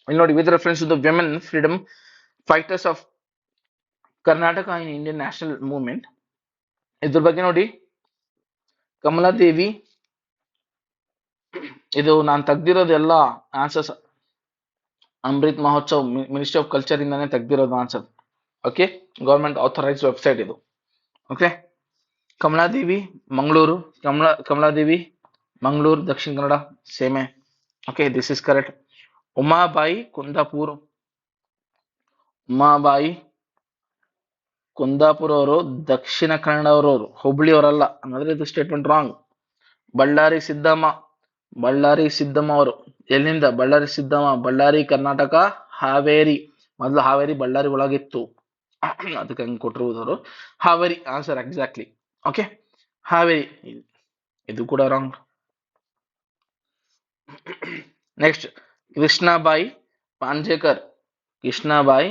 ಇಲ್ಲಿ ನೋಡಿ, with reference to the women freedom fighters of Karnataka in Indian national movement, ಇದ್ರ ಬಗ್ಗೆ ನೋಡಿ, ಕಮಲಾದೇವಿ, ಇದು ನಾನು ತೆಗ್ದಿರೋದೆಲ್ಲ answers Amrit Mahotsav ministry of culture ಇಂದಾನೆ ತೆಗ್ದಿರೋದು answer. Okay, government authorised website ಇದು. ಓಕೆ, ಕಮಲಾದೇವಿ ಮಂಗಳೂರು, ಕಮಲಾದೇವಿ ಮಂಗಳೂರು ದಕ್ಷಿಣ ಕನ್ನಡ ಸೇಮೆ. Okay, this is correct. Umabai Kundapur, Umabai Kundapura ಅವರು ದಕ್ಷಿಣ ಕನ್ನಡ ಅವರವರು, ಹುಬ್ಳಿ ಅವರಲ್ಲ, ಅಂದ್ರೆ ಇದು ಸ್ಟೇಟ್ಮೆಂಟ್ ರಾಂಗ್. ಬಳ್ಳಾರಿ ಸಿದ್ದಮ್ಮ, ಬಳ್ಳಾರಿ ಸಿದ್ದಮ್ಮ ಅವರು ಎಲ್ಲಿಂದ? ಬಳ್ಳಾರಿ ಸಿದ್ದಮ್ಮ, ಬಳ್ಳಾರಿ ಕರ್ನಾಟಕ, ಹಾವೇರಿ. ಮೊದಲು ಹಾವೇರಿ ಬಳ್ಳಾರಿ ಒಳಗಿತ್ತು, ಅದಕ್ಕೆ ಹಂಗೆ ಕೊಟ್ಟಿರುವುದವರು. Haveri answer exactly. Okay, Haveri, ಇದು ಕೂಡ ರಾಂಗ್. ನೆಕ್ಸ್ಟ್, ಕೃಷ್ಣಾಬಾಯಿ ಪಾಂಜೇಕರ್, ಕೃಷ್ಣಾಬಾಯಿ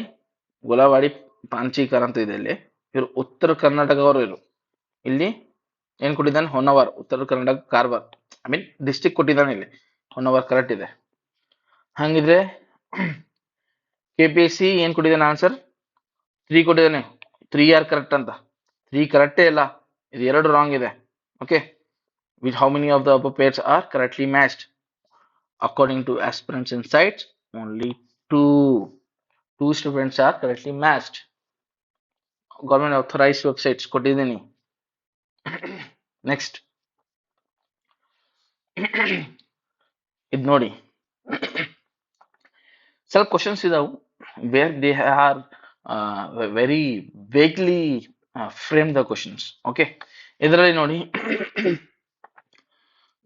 ಗುಲವಾಡಿ ಪಾಂಚೀಕರ್ ಅಂತ ಇದೆ ಇಲ್ಲಿ. ಇವರು ಉತ್ತರ ಕರ್ನಾಟಕವರು. ಇವರು ಇಲ್ಲಿ ಏನ್ ಕೊಟ್ಟಿದ್ದಾನೆ? ಹೊನ್ನವರ್, ಉತ್ತರ Karnataka, Karwar, I mean district ಕೊಟ್ಟಿದ್ದಾನೆ ಇಲ್ಲಿ. ಹೊನ್ನವರ್ ಕರೆಕ್ಟ್ ಇದೆ. ಹಂಗಿದ್ರೆ KPSC ಏನ್ ಕೊಟ್ಟಿದ್ದಾನೆ ಆನ್ಸರ್? 3 ಕೊಟ್ಟಿದ್ದಾನೆ. 3 ಆರ್ ಕರೆಕ್ಟ್ ಅಂತ. 3 ಕರೆಕ್ಟೇ ಇಲ್ಲ, ಇದು 2 ರಾಂಗ್ ಇದೆ. Okay, with how many of the above pairs are correctly matched? According to aspirants insights only 2 students are correctly matched. Government authorised websites ಕೊಟ್ಟಿದ್ದೀನಿ. ನೆಕ್ಸ್ಟ್ ಇದು ನೋಡಿ, ಸ್ವಲ್ಪ ಕ್ವಶನ್ಸ್ ಇದಾವು where they are very vaguely framed the questions. Okay, ಇದರಲ್ಲಿ ನೋಡಿ,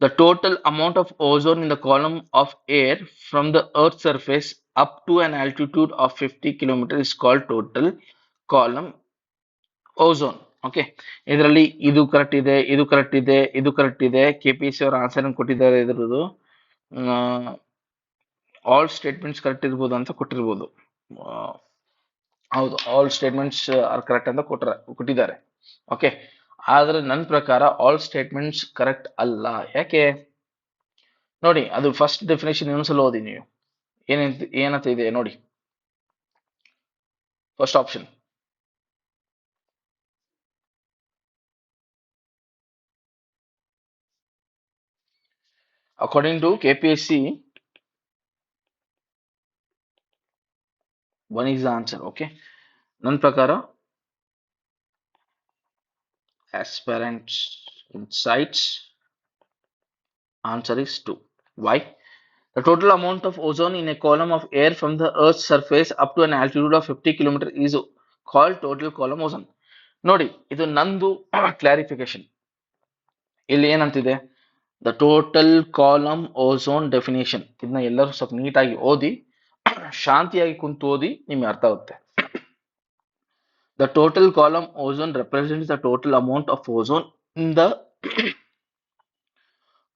the total amount of ozone in the column of air from the earth's surface up to an altitude of 50 kilometers is called total column ozone. Okay, ಇದರಲ್ಲಿ ಇದು ಕರೆಕ್ಟ್ ಇದೆ, ಇದು ಕರೆಕ್ಟ್ ಇದೆ, ಇದು ಕರೆಕ್ಟ್ ಇದೆ. KPSC ಅವರ ಆನ್ಸರ್ ಕೊಟ್ಟಿದ್ದಾರೆ. ಇದ್ರದ್ದು ಆಲ್ ಸ್ಟೇಟ್ಮೆಂಟ್ಸ್ ಕರೆಕ್ಟ್ ಇರ್ಬೋದು ಅಂತ ಕೊಟ್ಟಿರ್ಬೋದು. ಹೌದು, ಆಲ್ ಸ್ಟೇಟ್ಮೆಂಟ್ಸ್ ಆರ್ ಕರೆಕ್ಟ್ ಅಂತ ಕೊಟ್ಟಿದ್ದಾರೆ. ಓಕೆ, ಆದ್ರೆ ನನ್ನ ಪ್ರಕಾರ ಆಲ್ ಸ್ಟೇಟ್ಮೆಂಟ್ಸ್ ಕರೆಕ್ಟ್ ಅಲ್ಲ. ಯಾಕೆ ನೋಡಿ, ಅದು ಫಸ್ಟ್ ಡೆಫಿನೇಷನ್ ಇನ್ನೊಂದ್ಸಲ ಓದಿ ನೀವು. ಏನಂತ ಇದೆ ನೋಡಿ, first option, according to KPSC, one is the answer. Okay, ನನ್ನ ಪ್ರಕಾರ aspirants insights answer is 2. Why? The total amount of ozone in a column of air from the earth's surface up to an altitude of 50 kilometers is called total column ozone. ನೋಡಿ, ಇದು ನಂದು clarification. ಇಲ್ಲಿ ಏನಂತಿದೆ? The total column ozone definition. ಇದನ್ನ ಎಲ್ಲರೂ ಸ್ವಲ್ಪ ನೀಟಾಗಿ ಓದಿ, ಶಾಂತಿಯಾಗಿ ಕುಂತು ಓದಿ, ನಿಮ್ಗೆ ಅರ್ಥ ಆಗುತ್ತೆ. The total column ozone represents the total amount of ozone in the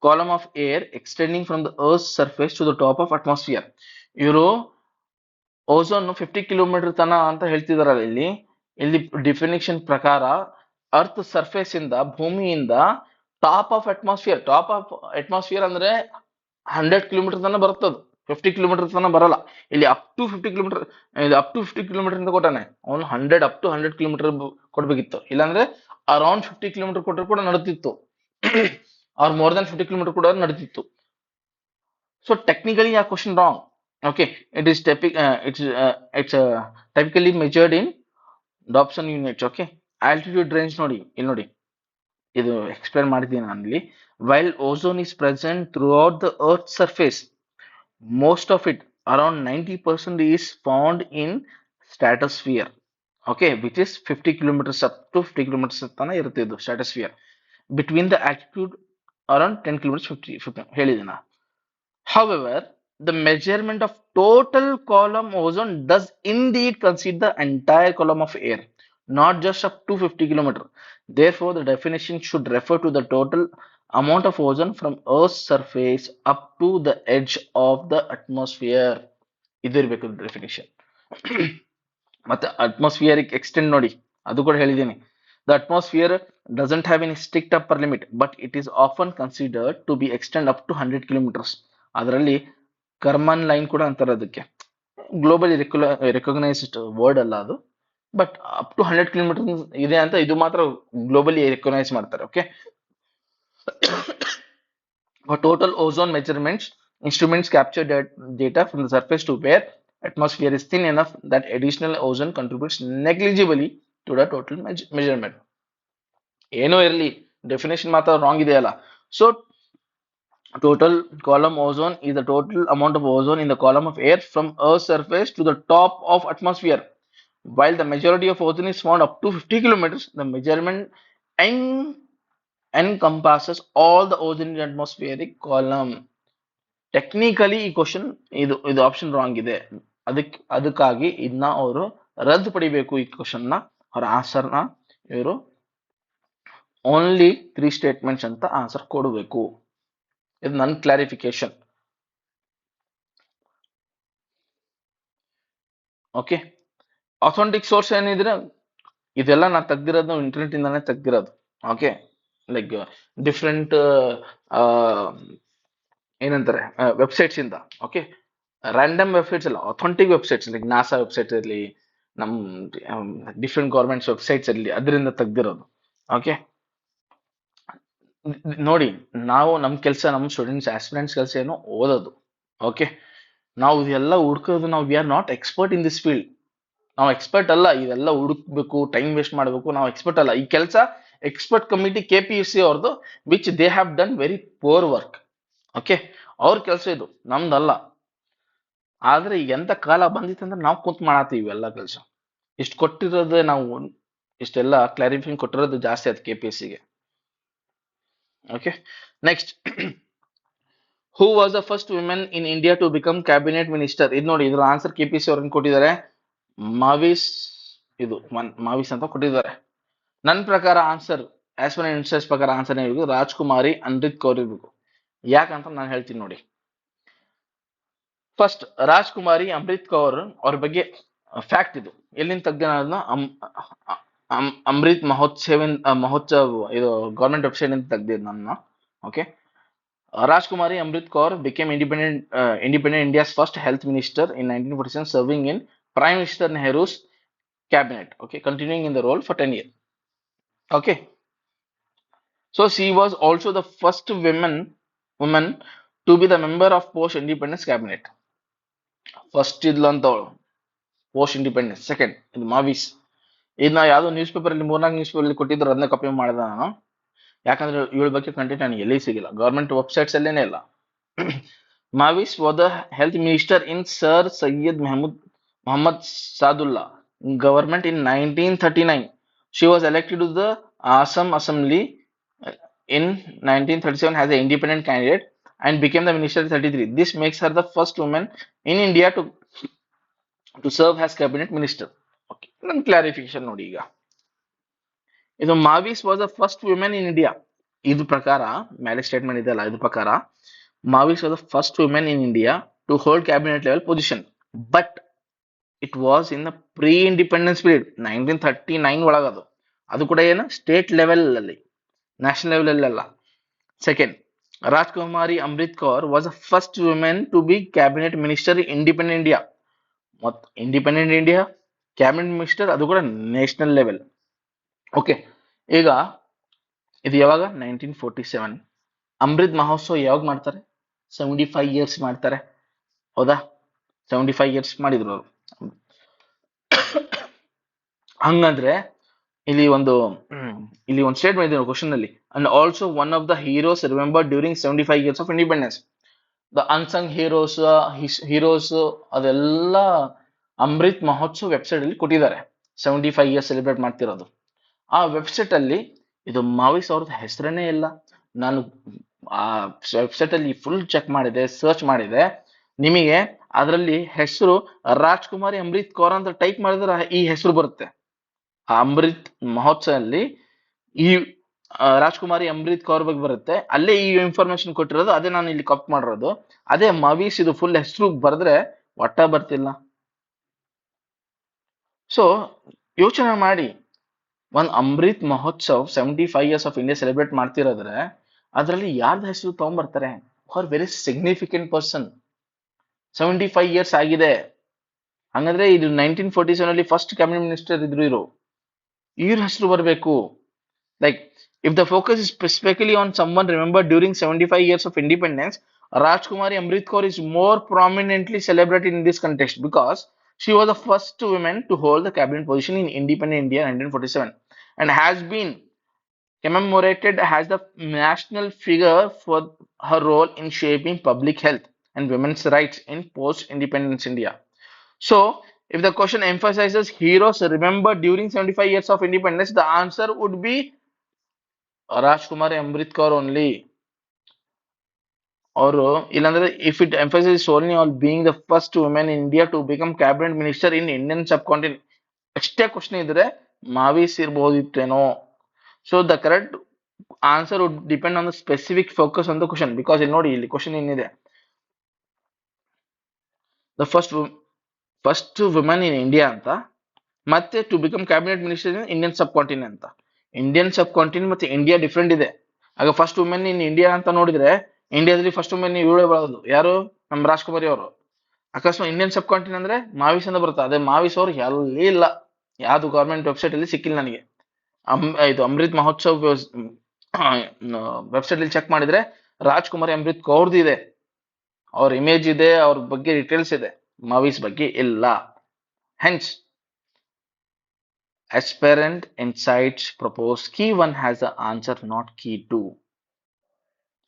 column of air extending from the earth's surface to the top of atmosphere. ಇವರು ಓಝೋನ್ 50 ಕಿಲೋಮೀಟರ್ ತನ ಅಂತ ಹೇಳ್ತಿದಾರಲ್ಲ. ಇಲ್ಲಿ ಡೆಫಿನೇಷನ್ ಪ್ರಕಾರ ಅರ್ತ್ ಸರ್ಫೇಸ್ ಇಂದ, ಭೂಮಿಯಿಂದ ಟಾಪ್ ಆಫ್ ಅಟ್ಮಾಸ್ಫಿಯರ್ ಅಂದ್ರೆ 100 kilometre ತನ ಬರ್ತದ, 50 ಕಿಲೋಮೀಟರ್ ತನ ಬರಲ್ಲ. ಇಲ್ಲಿ ಅಪ್ ಟು 50 ಕಿಲೋಮೀಟರ್ ಅಂತ ಕೊಟ್ಟಾನೆ. ಅವನು 100 ಅಪ್ ಟು 100 ಕಿಲೋಮೀಟರ್ ಕೊಡ್ಬೇಕಿತ್ತು, ಇಲ್ಲಾಂದ್ರೆ ಅರೌಂಡ್ 50 ಕಿಲೋಮೀಟರ್ ಕೊಟ್ಟರು ಕೂಡ ನಡೀತಿತ್ತು, ಆರ್ ಮೋರ್ ದನ್ 50 ಕಿಲೋಮೀಟರ್ ಕೂಡ ನಡೀತಿತ್ತು. ಸೊ ಟೆಕ್ನಿಕಲಿ ಆ question wrong. Okay, it's typically measured in Dobson units. Okay, altitude range ನೋಡಿ, ಇಲ್ಲಿ ನೋಡಿ, ಇದು ಎಕ್ಸ್ಪ್ಲೇನ್ ಮಾಡಿದ್ದೀನಿ ನಾನು ಇಲ್ಲಿ. While ozone is present throughout the earth's surface, most of it, around 90%, is found in stratosphere. Okay, which is 50 kilometers up to 50 kilometers ತನ ಇರುತ್ತೆ ಇದು stratosphere. Between the altitude around 10 kilometers 50 ಹೇಳಿದೀನ. However, the measurement of total column ozone does indeed consider the entire column of air, not just up to 50 kilometers. Therefore, the definition should refer to the total amount of ozone from Earth's surface up to the edge of the atmosphere. ಇದು ಇರಬೇಕು definition. ಮತ್ತೆ atmospheric extend ನೋಡಿ, ಅದು ಕೂಡ ಹೇಳಿದ್ದೀನಿ. The atmosphere doesn't have any strict upper limit but it is often considered to be extend up to 100 kilometres. ಅದರಲ್ಲಿ Karman line ಕೂಡ ಅಂತಾರೆ ಅದಕ್ಕೆ. ಗ್ಲೋಬಲಿ ರೆಕಗ್ನೈಸ್ಡ್ ವರ್ಡ್ ಅಲ್ಲ ಅದು, ಬಟ್ ಅಪ್ ಟು 100 ಕಿಲೋಮೀಟರ್ ಇದೆ ಅಂತ ಇದು ಮಾತ್ರ ಗ್ಲೋಬಲಿ ರೆಕಗ್ನೈಸ್ ಮಾಡ್ತಾರೆ. Okay. For total ozone measurements, instruments capture data from the surface to where atmosphere is thin enough that additional ozone contributes negligibly to the total measurement. ಏನೋ ಇರಲಿ, definition ಮಾತ್ರ wrong ಇದೆಯಲ್ಲ. So total column ozone is the total amount of ozone in the column of air from Earth's surface to the top of atmosphere. While the majority of ozone is found up to 50 kilometers, the measurement encompasses all the ozone in atmospheric column. Technically ಈ question ಇದು option wrong ಇದೆ. ಅದಕ್ಕಾಗಿ ಇದನ್ನ ಅವರು ರದ್ದು ಪಡಿಬೇಕು. ಈ question ನ ಅವ್ರ ಆನ್ಸರ್ನ ಇವರು ಓನ್ಲಿ 3 ಸ್ಟೇಟ್ಮೆಂಟ್ಸ್ ಅಂತ ಆನ್ಸರ್ ಕೊಡಬೇಕು. ಇದು ನನ್ನ ಕ್ಲಾರಿಫಿಕೇಶನ್. ಓಕೆ. ಅಥೆಂಟಿಕ್ ಸೋರ್ಸ್ ಏನಿದ್ರೆ ಇದೆಲ್ಲ ನಾನು ತೆಗ್ದಿರೋದು ಇಂಟರ್ನೆಟ್ ಇಂದಾನೆ ತೆಗ್ದಿರೋದು. ಓಕೆ. ಲೈಕ್ ಡಿಫ್ರೆಂಟ್ ಏನಂತಾರೆ ವೆಬ್ಸೈಟ್ಸ್ ಇಂದ. ಓಕೆ. ರ್ಯಾಂಡಮ್ ವೆಬ್ಸೈಟ್ಸ್ ಅಲ್ಲ, authentic websites like NASA website ಇರಲಿ, ನಮ್ ಡಿಫ್ರೆಂಟ್ ಗೌರ್ಮೆಂಟ್ಸ್ ವೆಬ್ಸೈಟ್ಸ್ ಇರಲಿ, ಅದರಿಂದ ತೆಗ್ದಿರೋದು. ಓಕೆ. ನೋಡಿ, ನಾವು ನಮ್ಮ ಕೆಲಸ, ನಮ್ಮ ಸ್ಟೂಡೆಂಟ್ಸ್ ಆಸ್ಪಿರೆಂಟ್ಸ್ ಕೆಲಸ ಏನು ಓದೋದು. ಓಕೆ. ನಾವು ಇದೆಲ್ಲ ಹುಡ್ಕೋದು, ನಾವು we are not expert in this field. ನಾವು ಎಕ್ಸ್ಪರ್ಟ್ ಅಲ್ಲ, ಇದೆಲ್ಲ ಹುಡುಕ್ಬೇಕು, ಟೈಮ್ ವೇಸ್ಟ್ ಮಾಡಬೇಕು. ನಾವು ಎಕ್ಸ್ಪರ್ಟ್ ಅಲ್ಲ. ಈ ಕೆಲಸ ಎಕ್ಸ್ಪರ್ಟ್ ಕಮಿಟಿ KPSC ಅವ್ರದ್ದು, which they have done very poor work. Okay. ಅವ್ರ ಕೆಲಸ ಇದು, ನಮ್ದಲ್ಲ. ಆದ್ರೆ ಈಗ ಎಂತ ಕಾಲ ಬಂದಿತ್ತಂದ್ರೆ ನಾವು ಕುಂತ್ ಮಾಡತ್ತೀವಿ ಎಲ್ಲ ಕೆಲಸ. ಇಷ್ಟು ಕೊಟ್ಟಿರೋದು, ನಾವು ಇಷ್ಟೆಲ್ಲ ಕ್ಲಾರಿಫಿಕೇಶನ್ ಕೊಟ್ಟಿರೋದು ಜಾಸ್ತಿ ಆಯ್ತು KPSCಗೆ. Okay. Next, who was the first women in India to become cabinet minister? ಇದು ನೋಡಿ, ಇದ್ರ ಆನ್ಸರ್ KPSC ಅವ್ರನ್ನ ಕೊಟ್ಟಿದ್ದಾರೆ. ಮಾವಿಸ್ ಅಂತ ಕೊಟ್ಟಿದ್ದಾರೆ. ನನ್ನ ಪ್ರಕಾರ ಆನ್ಸರ್, ಆಸ್ ಪರ್ ಇನ್ಸ್ಟೆನ್ಸ್ ಪ್ರಕಾರ ಆನ್ಸರ್ ಇರಬೇಕು ರಾಜ್ಕುಮಾರಿ ಅನ್ರಿತ್ ಕೌರ್ ಇರಬೇಕು. ಯಾಕಂತ ನಾನು ಹೇಳ್ತೀನಿ ನೋಡಿ. ಫಸ್ಟ್, ರಾಜ್ಕುಮಾರಿ ಅಮೃತ್ ಕೌರ್ ಅವ್ರ ಬಗ್ಗೆ ಫ್ಯಾಕ್ಟ್ ಇದು ಎಲ್ಲಿಂದ ತೆಗ್ದ, ಅಮೃತ್ ಮಹೋತ್ಸವ್ ಇದು ಗವರ್ಮೆಂಟ್ ವೆಬ್ಸೈಟ್ ಅಂತ ತೆಗ್ದಿದ್ದು ನನ್ನ. Okay. Rajkumari Amrit Kaur became independent India's first health minister in 1947, serving in Prime Minister Nehru's cabinet. Okay, continuing in the role for 10 years. Okay, so she was also the first woman to be the member of post independence cabinet. First idlantawಳು post independence. Second, ಇದು ಮಾವಿಸ್. ಇದನ್ನ ಯಾವ್ದೋ news paper ಅಲ್ಲಿ 3-4 news paper ಅಲ್ಲಿ ಕೊಟ್ಟಿದ್ರು, ಅದನ್ನ copy ಮಾಡಿದ ನಾನು. ಯಾಕಂದ್ರೆ ಇವಳ ಬಗ್ಗೆ ಕಂಟೆಂಟ್ ನನಗೆ ಎಲ್ಲಿ ಸಿಗಿಲ್ಲ, ಗವರ್ಮೆಂಟ್ ವೆಬ್ಸೈಟ್ಸ್ ಅಲ್ಲೇನೆ ಇಲ್ಲ. Mavis was the health minister in sir Syed Mohammed Saadulla government in 1939. She was elected to the Assam Assembly in 1937 as an independent candidate and became the minister in 1933. This makes her the first woman in India to serve as cabinet minister. Okay, ನನ್ನ clarification ನೋಡಿ. ಈಗ ಇದು Mavis was the first women in India. ಇದು ಪ್ರಕಾರ ಮೇಲೆ statement ಇದೆಯಲ್ಲ, ಇದು ಪ್ರಕಾರ Mavis was the first women in India to hold cabinet level position, but it was in the pre independence period 1939 ಒಳಗದು. ಅದು ಕೂಡ ಏನು ಸ್ಟೇಟ್ ಲೆವೆಲ್ ಅಲ್ಲಿ, ನ್ಯಾಷನಲ್ ಲೆವೆಲ್ ಅಲ್ಲಿ ಅಲ್ಲ. Second, Rajkumari Amrit Kaur was the first women to be cabinet minister independent India. ಮತ್ತು independent India cabinet minister, ಅದು ಕೂಡ ನ್ಯಾಷನಲ್ ಲೆವೆಲ್. ಓಕೆ. ಈಗ ಇದು ಯಾವಾಗ? 1947. ಅಮೃತ್ ಮಹೋತ್ಸವ ಯಾವಾಗ ಮಾಡ್ತಾರೆ? 75 ಇಯರ್ಸ್ ಮಾಡ್ತಾರೆ, ಹೌದಾ? 75 ಇಯರ್ಸ್ ಮಾಡಿದ್ರು ಅವರು. ಹಂಗಂದ್ರೆ ಇಲ್ಲಿ ಒಂದು ಸ್ಟೇಟ್ಮೆಂಟ್ ಇದೆ ಕ್ವಶನ್ ಅಲ್ಲಿ. And also one of the heroes remember during 75 years of independence. The unsung heroes ಅದೆಲ್ಲ ಅಮೃತ್ ಮಹೋತ್ಸವ್ ವೆಬ್ಸೈಟ್ ಅಲ್ಲಿ ಕೊಟ್ಟಿದ್ದಾರೆ. 75 ಇಯರ್ಸ್ ಸೆಲೆಬ್ರೇಟ್ ಮಾಡ್ತಿರೋದು. ಆ ವೆಬ್ಸೈಟ್ ಅಲ್ಲಿ ಇದು ಮಾವಿಸ್ ಅವ್ರದ್ದು ಹೆಸರನ್ನೇ ಇಲ್ಲ. ನಾನು ಆ ವೆಬ್ಸೈಟ್ ಅಲ್ಲಿ ಫುಲ್ ಚೆಕ್ ಮಾಡಿದೆ, ಸರ್ಚ್ ಮಾಡಿದೆ. ನಿಮಗೆ ಅದರಲ್ಲಿ ಹೆಸರು ರಾಜ್ಕುಮಾರಿ ಅಮೃತ್ ಕೌರ್ ಅಂತ ಟೈಪ್ ಮಾಡಿದ್ರೆ ಈ ಹೆಸರು ಬರುತ್ತೆ. ಆ ಅಮೃತ್ ಮಹೋತ್ಸವ ಅಲ್ಲಿ ಈ ರಾಜ್ಕುಮಾರಿ ಅಮೃತ್ ಕೌರ್ ಬಗ್ಗೆ ಬರುತ್ತೆ, ಅಲ್ಲೇ ಈ ಇನ್ಫಾರ್ಮೇಶನ್ ಕೊಟ್ಟಿರೋದು, ಅದೇ ನಾನು ಇಲ್ಲಿ ಕಾಪಿ ಮಾಡಿರೋದು. ಅದೇ ಮವೀಸ್ ಇದು ಫುಲ್ ಹೆಸರು ಬರೆದ್ರೆ ಒಟ್ಟ ಬರ್ತಿಲ್ಲ. ಸೊ ಯೋಚನೆ ಮಾಡಿ, ಒಂದ್ Amrit Mahotsav 75 years of India celebrate ಮಾಡ್ತಿರೋದ್ರೆ ಅದರಲ್ಲಿ ಯಾರ್ದು ಹೆಸರು ತಗೊಂಡ್ಬರ್ತಾರೆ? For very significant person. 75 years ಆಗಿದೆ, ಹಂಗಂದ್ರೆ ಇದು 1947 ಅಲ್ಲಿ ಫಸ್ಟ್ ಕ್ಯಾಬಿನೆಟ್ ಮಿನಿಸ್ಟರ್ ಇದ್ರು ಇವ್ರ ಹೆಸರು ಬರಬೇಕು. Like, if the focus is specifically on someone remembered during 75 years of independence, Rajkumari Amrit Kaur is more prominently celebrated in this context because she was the first woman to hold the cabinet position in independent India 1947 and has been commemorated as the national figure for her role in shaping public health and women's rights in post-independence India. So, if the question emphasizes heroes remembered during 75 years of independence, the answer would be Rajkumari Amrit Kaur only. ಅವರು ಇಲ್ಲಾಂದ್ರೆ if it emphasise only on being the first women in India to become cabinet minister in Indian subcontinent, ಅಷ್ಟೇ question ಇದ್ರೆ ಮಾವೀಸ್ ಇರ್ಬೋದಿತ್ತೇನೋ. So the correct answer would depend on the specific focus on the question. Because ಇಲ್ಲಿ ನೋಡಿ, ಇಲ್ಲಿ question ಏನಿದೆ, the first women in India ಅಂತ, ಮತ್ತೆ to become cabinet minister in Indian subcontinent ಅಂತ. ಇಂಡಿಯನ್ ಸಬ್ ಕಾಂಟಿನೆಂಟ್ ಮತ್ತೆ ಇಂಡಿಯಾ ಡಿಫ್ರೆಂಟ್ ಇದೆ. ಆಗ ಫಸ್ಟ್ ವುಮೆನ್ ಇನ್ ಇಂಡಿಯಾ ಅಂತ ನೋಡಿದ್ರೆ ಇಂಡಿಯಾದಲ್ಲಿ ಫಸ್ಟ್ ವುಮೆನ್ ಇವಳೇ ಬರೋದು, ಯಾರು? ನಮ್ಮ ರಾಜ್ಕುಮಾರಿ ಅವರು. ಅಕಸ್ಮಾತ್ ಇಂಡಿಯನ್ ಸಬ್ ಕಾಂಟಿನೆಂಟ್ ಅಂದ್ರೆ ಮಾವಿಸ್ ಅಂತ ಬರುತ್ತೆ. ಅದೇ ಮಾವಿಸ್ ಅವ್ರು ಎಲ್ಲಿ ಇಲ್ಲ, ಯಾವ್ದು ಗೌರ್ಮೆಂಟ್ ವೆಬ್ಸೈಟ್ ಅಲ್ಲಿ ಸಿಕ್ಕಿಲ್ಲ ನನಗೆ. ಇದು ಅಮೃತ್ ಮಹೋತ್ಸವ್ ವೆಬ್ಸೈಟ್ ಅಲ್ಲಿ ಚೆಕ್ ಮಾಡಿದ್ರೆ ರಾಜ್ಕುಮಾರಿ ಅಮೃತ್ ಕೌರ್ದು ಇದೆ, ಅವ್ರ ಇಮೇಜ್ ಇದೆ, ಅವ್ರ ಬಗ್ಗೆ ಡೀಟೇಲ್ಸ್ ಇದೆ, ಮಾವಿಸ್ ಬಗ್ಗೆ ಇಲ್ಲ. Hence aspirant insights proposed key 1 has the answer, not key 2.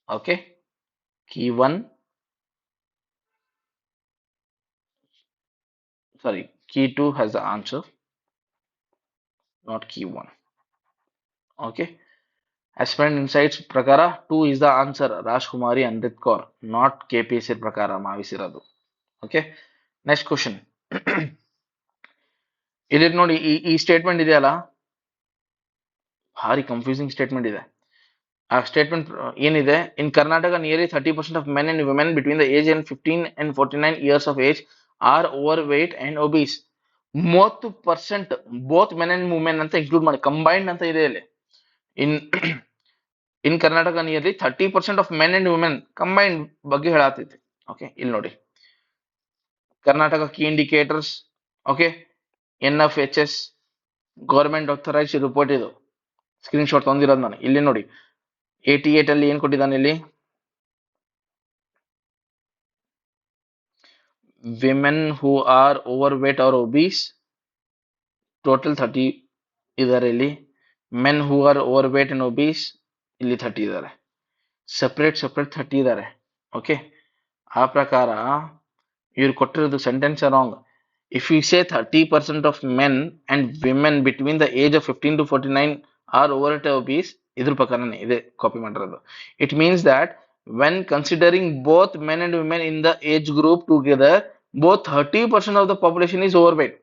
Okay, key 1, sorry, key 2 has the answer, not key 1. Okay, aspirant insights prakara 2 is the answer, Rajkumari Amrit Kaur, not KPSC prakara mavisiradu. Okay, next question. ಇಲ್ಲಿ ನೋಡಿ, ಈ statement ಇದೆಯಲ್ಲ, ಭಾರಿ confusing statement ಇದೆ. ಆ statement ಏನಿದೆ, in Karnataka nearly 30% of men and women between the age and 15 and 49 years of age are overweight and obese. 30% both men and women ಅಂತ include ಮಾಡಿ, ಕಂಬೈನ್ಡ್ ಅಂತ ಇದೆ ಇಲ್ಲಿ. In Karnataka nearly 30% of men and women combined ಬಗ್ಗೆ ಹೇಳತೈತಿ. Okay, ಇಲ್ಲಿ ನೋಡಿ, Karnataka key indicators, okay, NFHS government authorise report, ಇದು ಸ್ಕ್ರೀನ್ ಶಾಟ್ ತಂದಿರೋದು ನಾನು. ಇಲ್ಲಿ ನೋಡಿ, 88 ಅಲ್ಲಿ ಏನ್ ಕೊಟ್ಟಿದ್ದಾನೆ ಇಲ್ಲಿ, women who are overweight or obese total 30 ಇದಾರೆ ಇಲ್ಲಿ. Men who are overweight and obese ಇಲ್ಲಿ 30 ಇದ್ದಾರೆ, ಸೆಪರೇಟ್ 30 ಇದ್ದಾರೆ. ಓಕೆ, ಆ ಪ್ರಕಾರ ಇವ್ರು ಕೊಟ್ಟಿರೋದು sentence wrong. If we say 30% of men and women between the age of 15 to 49 are overweight or obese, ಇದ್ರ ಪ್ರಕಾರನೇ ಇದೆ ಕಾಪಿ ಮಾಡಿರೋದು. It means that when considering both men and women in the age group together, both 30% of the population is overweight.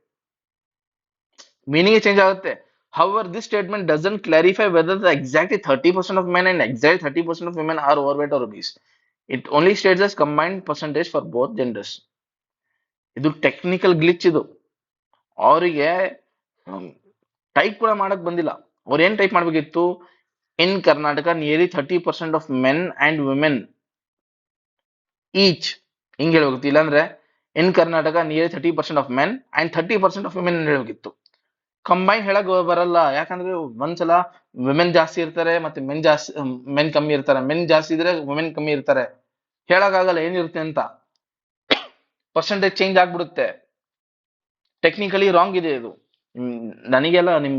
Meaning change ಆಗುತ್ತೆ. However, this statement doesn't clarify whether the exactly 30% of men and exactly 30% of women are overweight or obese. It only states as combined percentage for both genders. ಇದು technical glitch. ಇದು ಅವರಿಗೆ type ಕೂಡ ಮಾಡಕ್ ಬಂದಿಲ್ಲ. ಅವ್ರು ಏನ್ type ಮಾಡ್ಬೇಕಿತ್ತು, in Karnataka nearly 30% of men and women each, ಹಿಂಗ್ ಹೇಳ್ಬೇಕಿತ್ತು. ಇಲ್ಲಾಂದ್ರೆ in Karnataka nearly 30% of men and 30% of women ಹೇಳ್ಬೇಕಿತ್ತು. ಕಂಬೈನ್ ಹೇಳಕ್ ಬರಲ್ಲ, ಯಾಕಂದ್ರೆ ಒಂದ್ಸಲ ವಿಮೆನ್ ಜಾಸ್ತಿ ಇರ್ತಾರೆ, ಮತ್ತೆ ಮೆನ್ ಕಮ್ಮಿ ಇರ್ತಾರೆ, ಮೆನ್ ಜಾಸ್ತಿ ಇದ್ರೆ ವುಮೆನ್ ಕಮ್ಮಿ ಇರ್ತಾರೆ, ಹೇಳಕ್ ಆಗಲ್ಲ ಏನಿರುತ್ತೆ ಅಂತ. ಪರ್ಸೆಂಟೇಜ್ ಚೇಂಜ್ ಆಗ್ಬಿಡುತ್ತೆ. ಟೆಕ್ನಿಕಲಿ ರಾಂಗ್ ಇದೆ ಇದು. ನನಗೆಲ್ಲ ನಿಮ್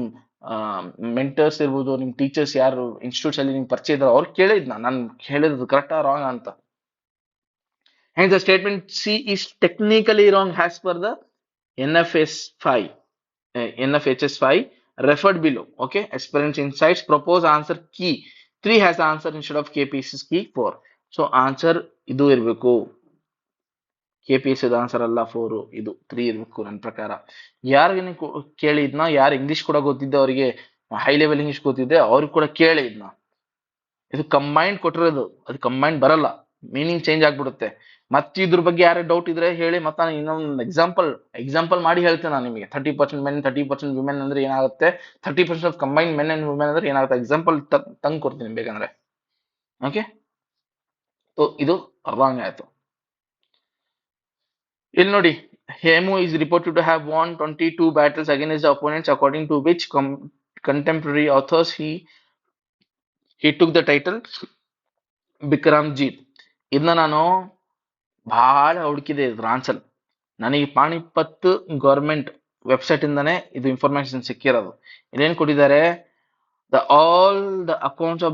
ಮೆಂಟರ್ಸ್ ಇರ್ಬೋದು, ನಿಮ್ ಟೀಚರ್ಸ್ ಯಾರು ಇನ್ಸ್ಟಿಟ್ಯೂಟ್ಸ್ ಅಲ್ಲಿ ನಿಮ್ಗೆ ಪರಿಚಯ ಇದ್ದಾರೆ, ಅವ್ರು ಕೇಳಿದ್ನ ನಾನು ಹೇಳಿದ್ದು ಕರೆಕ್ಟಾ ರಾಂಗ್ ಅಂತ. Hand the statement C is technically wrong as per the NFHS 5 referred below. Okay, aspirant insights propose answer key 3 has the answer instead of KPSC key 4. So answer ಇದು ಇರಬೇಕು, KPSC ಆನ್ಸರ್ ಅಲ್ಲ 4, ಇದು 3 ಇರಬೇಕು ನನ್ನ ಪ್ರಕಾರ. ಯಾರಿಗೆ ಕೇಳಿದ್ನ, ಯಾರು ಇಂಗ್ಲಿಷ್ ಕೂಡ ಗೊತ್ತಿದ್ದ ಅವರಿಗೆ ಹೈ ಲೆವೆಲ್ ಇಂಗ್ಲಿಷ್ ಗೊತ್ತಿದೆ ಅವ್ರಿಗೆ ಕೂಡ ಕೇಳಿ ಇದನ್ನ. ಇದು ಕಂಬೈಂಡ್ ಕೊಟ್ಟಿರೋದು, ಅದು ಕಂಬೈಂಡ್ ಬರಲ್ಲ, ಮೀನಿಂಗ್ ಚೇಂಜ್ ಆಗ್ಬಿಡುತ್ತೆ. ಮತ್ತೆ ಇದ್ರ ಬಗ್ಗೆ ಯಾರೇ ಡೌಟ್ ಇದ್ರೆ ಹೇಳಿ, ಮತ್ತೆ ನಾನು ಇನ್ನೊಂದು ಎಕ್ಸಾಂಪಲ್ ಮಾಡಿ ಹೇಳ್ತೇನೆ ನಾನು ನಿಮಗೆ. 30% ಮೆನ್ 30% ವಿಮೆನ್ ಅಂದ್ರೆ ಏನಾಗುತ್ತೆ, 30% of combine men and women ಅಂದ್ರೆ ಏನಾಗುತ್ತೆ, ಎಕ್ಸಾಂಪಲ್ ತಂದು ಕೊಡ್ತೀನಿ ಬೇಕಂದ್ರೆ. ಓಕೆ, ಇದು ರಾಂಗ್ ಆಯ್ತು. ಇಲ್ಲಿ ನೋಡಿ, Hemu is reported to have won 22 battles against the opponents, according to which contemporary authors he took the title Bikramjit. ಇದನ್ನ ನಾನು ಬಹಳ ಹುಡುಕಿದೆ ಇದ್ರ ಆನ್ಸರ್. ನನಗೆ ಪಾಣಿಪತ್ ಗೌರ್ಮೆಂಟ್ ವೆಬ್ಸೈಟ್ ಇಂದಾನೆ ಇದು ಇನ್ಫಾರ್ಮೇಶನ್ ಸಿಕ್ಕಿರೋದು. ಇಲ್ಲೇನ್ ಕೊಟ್ಟಿದ್ದಾರೆ, all the accounts of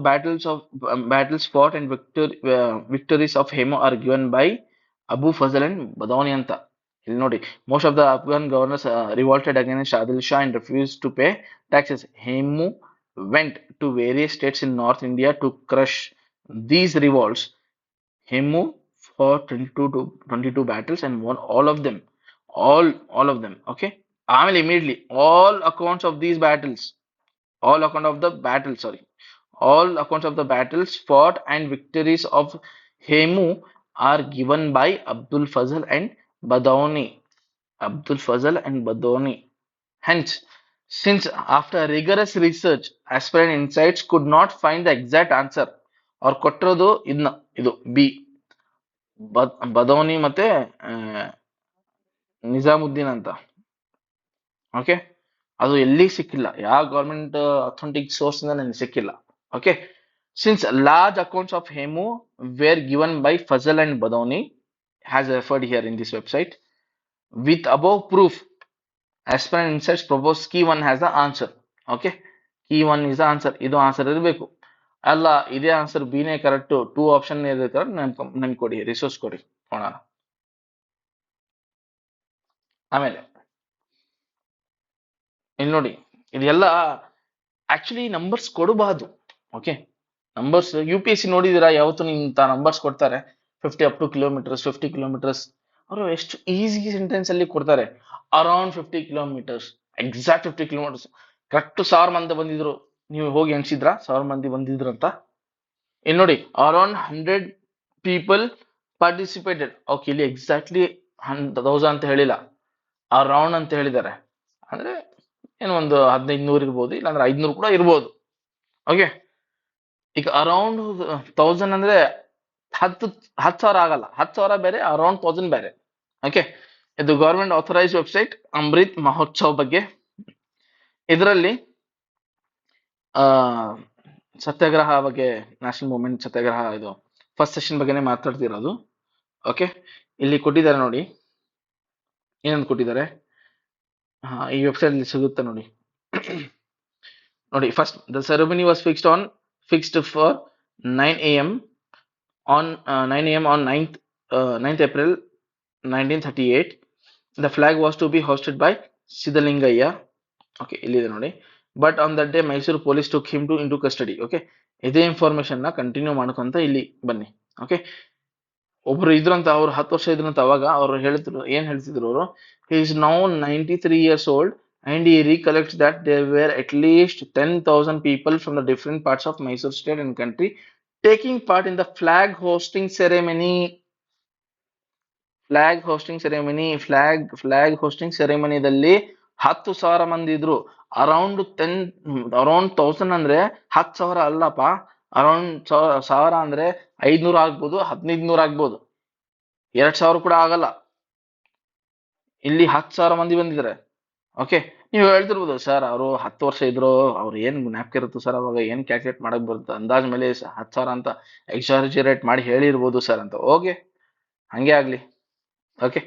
battles fought and victories of Hemo are given by Abu Fazl and Badawani ಅಂತ. ಇಲ್ಲಿ ನೋಡಿ, most of the Afghan governors revolted against Adil Shah and refused to pay taxes. Hemu went to various states in North India to crush these revolts. Hemu fought 22 battles and won all of them. All of them. Okay. ಆಮೇಲೆ immediately all account of the battle, sorry, all accounts of the battles fought and victories of Hemu are given by Abdul Fazl and Badauni. Hence, since after rigorous research, aspirant insights could not find the exact answer, ಅವ್ರು ಕೊಟ್ಟಿರೋದು ಇದು B, ಬದೌನಿ ಮತ್ತೆ ನಿಜಾಮುದ್ದೀನ್ ಅಂತ. Okay, ಅದು ಎಲ್ಲಿ ಸಿಕ್ಕಿಲ್ಲ, ಯಾವ government authentic source ಇಂದ ನನಗೆ ಸಿಕ್ಕಿಲ್ಲ. Okay, since large accounts of Hemu were given by Fazl and Badauni has referred here in this website with above proof, aspirant insights propose key 1 has the answer. Okay, key 1 is the answer. ಇದು answer ಇರಬೇಕು. ಅಲ್ಲ, ಇದೇ answer ಬಿನೇ correct, 2 option ಇದೆ correct, ನನ್ಗೆ ಕೊಡಿ, resource ಕೊಡಿ ನೋಡೋಣ. ಆಮೇಲೆ ಇಲ್ಲಿ ನೋಡಿ, ಇದೆಲ್ಲ ಆಕ್ಚುಲಿ ನಂಬರ್ಸ್ ಕೊಡಬಾರ್ದು. ಓಕೆ, ನಂಬರ್ಸ್ UPSC ನೋಡಿದಿರಾ, ಯಾವತ್ತು ಇಂಥ ನಂಬರ್ಸ್ ಕೊಡ್ತಾರೆ, 50 ಅಪ್ ಟು ಕಿಲೋಮೀಟರ್ಸ್, 50 ಕಿಲೋಮೀಟರ್ಸ್, ಅವರು ಎಷ್ಟು ಈಸಿ ಸೆಂಟೆನ್ಸ್ ಅಲ್ಲಿ ಕೊಡ್ತಾರೆ. Around 50 kilometres, exact 50 kilometres, correct 1000 ಮಂದಿ ಬಂದಿದ್ರು. ನೀವು ಹೋಗಿ ಎಣಿಸಿದ್ರ 1000 ಮಂದಿ ಬಂದಿದ್ರು ಅಂತ? ಇಲ್ಲಿ ನೋಡಿ, ಅರೌಂಡ್ 100 ಪೀಪಲ್ ಪಾರ್ಟಿಸಿಪೇಟೆಡ್. ಓಕೆ, ಇಲ್ಲಿ ಎಕ್ಸಾಕ್ಟ್ಲಿ 1000 ಅಂತ ಹೇಳಿಲ್ಲ, ಅರೌಂಡ್ ಅಂತ ಹೇಳಿದ್ದಾರೆ. ಅಂದ್ರೆ ಏನು ಒಂದು 1500 ಇರ್ಬೋದು, ಇಲ್ಲಾಂದ್ರೆ 500 ಕೂಡ ಇರ್ಬೋದು. ಓಕೆ, ಈಗ ಅರೌಂಡ್ 1000 ಅಂದ್ರೆ 10,000 ಆಗಲ್ಲ, 10,000 ಬೇರೆ, ಅರೌಂಡ್ 1000 ಬೇರೆ. ಓಕೆ, ಇದು government authorise website Amrit Mahotsav ಬಗ್ಗೆ. ಇದರಲ್ಲಿ ಸತ್ಯಾಗ್ರಹ ಬಗ್ಗೆ, ನ್ಯಾಷನಲ್ ಮೂವ್ಮೆಂಟ್ ಸತ್ಯಾಗ್ರಹ, ಇದು ಫಸ್ಟ್ ಸೆಷನ್ ಬಗ್ಗೆನೇ ಮಾತಾಡ್ತಿರೋದು. ಓಕೆ, ಇಲ್ಲಿ ಕೊಟ್ಟಿದ್ದಾರೆ ನೋಡಿ, ಏನಂತ ಕೊಟ್ಟಿದ್ದಾರೆ, ಈ ವೆಬ್ಸೈಟ್ ಅಲ್ಲಿ ಸಿಗುತ್ತೆ ನೋಡಿ. ನೋಡಿ, first the ceremony was fixed for 9 AM on 9th April 1938. The flag was to be hosted by Sidalingayya. Okay, ಇಲ್ಲಿದೆ ನೋಡಿ. But on that day Mysuru police took him into custody. Okay, ಇದೇ ಇನ್ಫಾರ್ಮೇಶನ್ ನ continue ಮಾಡ್ಕೊಂತ ಇಲ್ಲಿ ಬನ್ನಿ. Okay, ಒಬ್ರು ಇದ್ರಂತ, ಅವ್ರು 10 ವರ್ಷ ಇದ್ರಂತ. ಅವಾಗ ಅವ್ರು ಹೇಳ್ತಿದ್ರು ಅವರು, he is now 93 years old and he recollects that there were at least 10,000 people from the different parts of Mysore state and country taking part in the flag hosting ceremony. Flag hosting ಸೆರೆಮನಿದಲ್ಲಿ 10,000 ಮಂದಿ ಇದ್ರು. Around 1000 ಅಂದ್ರೆ 10,000 ಅಲ್ಲಪ್ಪ, around 1000 ಅಂದ್ರೆ 500 ಆಗ್ಬೋದು, 1500 ಆಗ್ಬೋದು, 2000 ಕೂಡ ಆಗಲ್ಲ. ಇಲ್ಲಿ 10,000 ಮಂದಿ ಬಂದಿದ್ದಾರೆ. ಓಕೆ, ನೀವು ಹೇಳ್ತಿರ್ಬೋದು, ಸರ್ ಅವರು 10 ವರ್ಷ ಇದ್ರು, ಅವ್ರು ಏನ್ ಜ್ಞಾಪಕ ಇರುತ್ತೆ ಸರ್, ಅವಾಗ ಏನ್ ಕ್ಯಾಲ್ಕುಲೇಟ್ ಮಾಡಕ್ ಬರುತ್ತೆ, ಅಂದಾಜ್ ಮೇಲೆ 10,000 ಅಂತ ಎಕ್ಸಾಜರೇಟ್ ಮಾಡಿ ಹೇಳಿರ್ಬೋದು ಸರ್ ಅಂತ. ಓಕೆ, ಹಂಗೆ ಆಗ್ಲಿ. ಓಕೆ,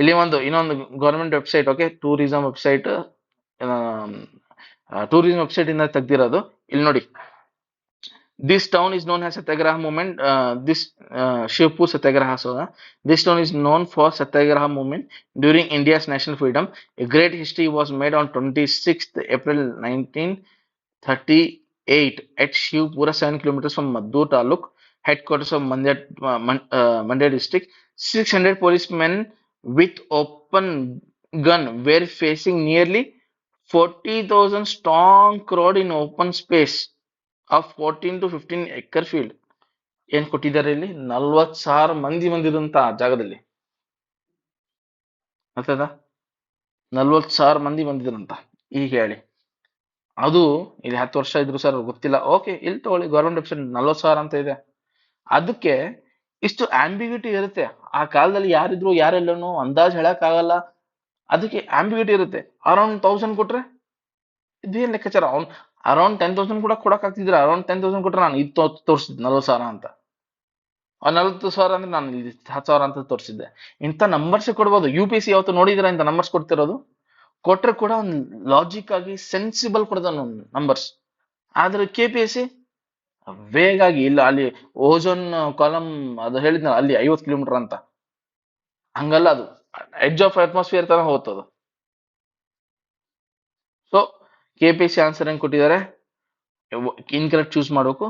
ಇಲ್ಲಿ ಇನ್ನೊಂದು government website, okay, tourism website ಇಂದ ತೆಗ್ದಿರೋದು. ಇಲ್ಲಿ ನೋಡಿ, this town is known as Satyagraha movement. Shivpur Satyagraha. So, this town is known for Satyagraha movement during India's national freedom. A great history was made on 26th April 1938 at Shivpura, 7 kilometers from Maddur Taluk, headquarters of Mandya district. 600 policemen with open gun were facing nearly 40,000 strong crowd in open space of 14 to 15 acre field. ಏನ್ ಕೊಟ್ಟಿದ್ದಾರೆ ಇಲ್ಲಿ? 40,000 ಮಂದಿ ಬಂದಿರುವಂತ ಜಾಗದಲ್ಲಿ. ಅರ್ಥದ? 40,000 ಮಂದಿ ಬಂದಿದ್ರಂತ. ಈಗ ಹೇಳಿ, ಅದು ಇಲ್ಲಿ 10 ವರ್ಷ ಇದ್ರು ಸರ್ ಗೊತ್ತಿಲ್ಲ, ಓಕೆ, ಇಲ್ಲಿ ತಗೊಳ್ಳಿ, ಗವರ್ಮೆಂಟ್ ವೆಬ್ಸೈಟ್ 40,000 ಅಂತ ಇದೆ. ಅದಕ್ಕೆ ಇಷ್ಟು ಆಂಬಿಗ್ಯೂಟಿ ಇರುತ್ತೆ. ಆ ಕಾಲದಲ್ಲಿ ಯಾರಿದ್ರು ಯಾರೆಲ್ಲನೂ ಅಂದಾಜ್ ಹೇಳಕ್ ಆಗಲ್ಲ. ಅದಕ್ಕೆ ಆಂಬಿಗ್ಯೂಟಿ ಇರುತ್ತೆ. ಅರೌಂಡ್ 1000 ಕೊಟ್ರೆ ಇದೇನ್ ಲೆಕ್ಕಾಚಾರ? ಅವ್ನು ಅರೌಂಡ್ 10,000 ಕೂಡ ಕೊಡಕ್ ಆಗ್ತಿದ್ರೆ ಅರೌಂಡ್ 10,000 ಕೊಟ್ರೆ ನಾನು ಇದು ತೋರಿಸಿದ್ 40,000 ಅಂತ. 40,000 ಅಂದ್ರೆ ನಾನು ಇಲ್ಲಿ 10,000 ಅಂತ ತೋರಿಸಿದ್ದೆ. ಇಂಥ ನಂಬರ್ಸ್ ಕೊಡ್ಬೋದು. ಯು ಪಿ ಸಿ ಯಾವತ್ತು ನೋಡಿದಿರ ಇಂಥ ನಂಬರ್ಸ್ ಕೊಡ್ತಿರೋದು? ಕೊಟ್ರೆ ಕೂಡ ಒಂದು ಲಾಜಿಕ್ ಆಗಿ ಸೆನ್ಸಿಬಲ್ ಕೊಡ್ತಾನ ನಂಬರ್ಸ್. ಆದ್ರೆ ಕೆ ಪಿ ಎಸ್ ಸಿ ವೇಗಾಗಿ ಇಲ್ಲ, ಅಲ್ಲಿ ಓಜೋನ್ ಕಾಲಮ್ ಅದು ಹೇಳಿದ್ನ ಅಲ್ಲಿ 50 ಕಿಲೋಮೀಟರ್ ಅಂತ, ಹಂಗಲ್ಲ, ಅದು ಎಡ್ಜ್ ಆಫ್ ಅಟ್ಮಾಸ್ಫಿಯರ್ ತರ ಹೋಗ್ತದ. So K P S C answer ಹೆಂಗ್ ಕೊಟ್ಟಿದ್ದಾರೆ? ಇನ್ಕರೆಕ್ಟ್ ಚೂಸ್ ಮಾಡಬೇಕು.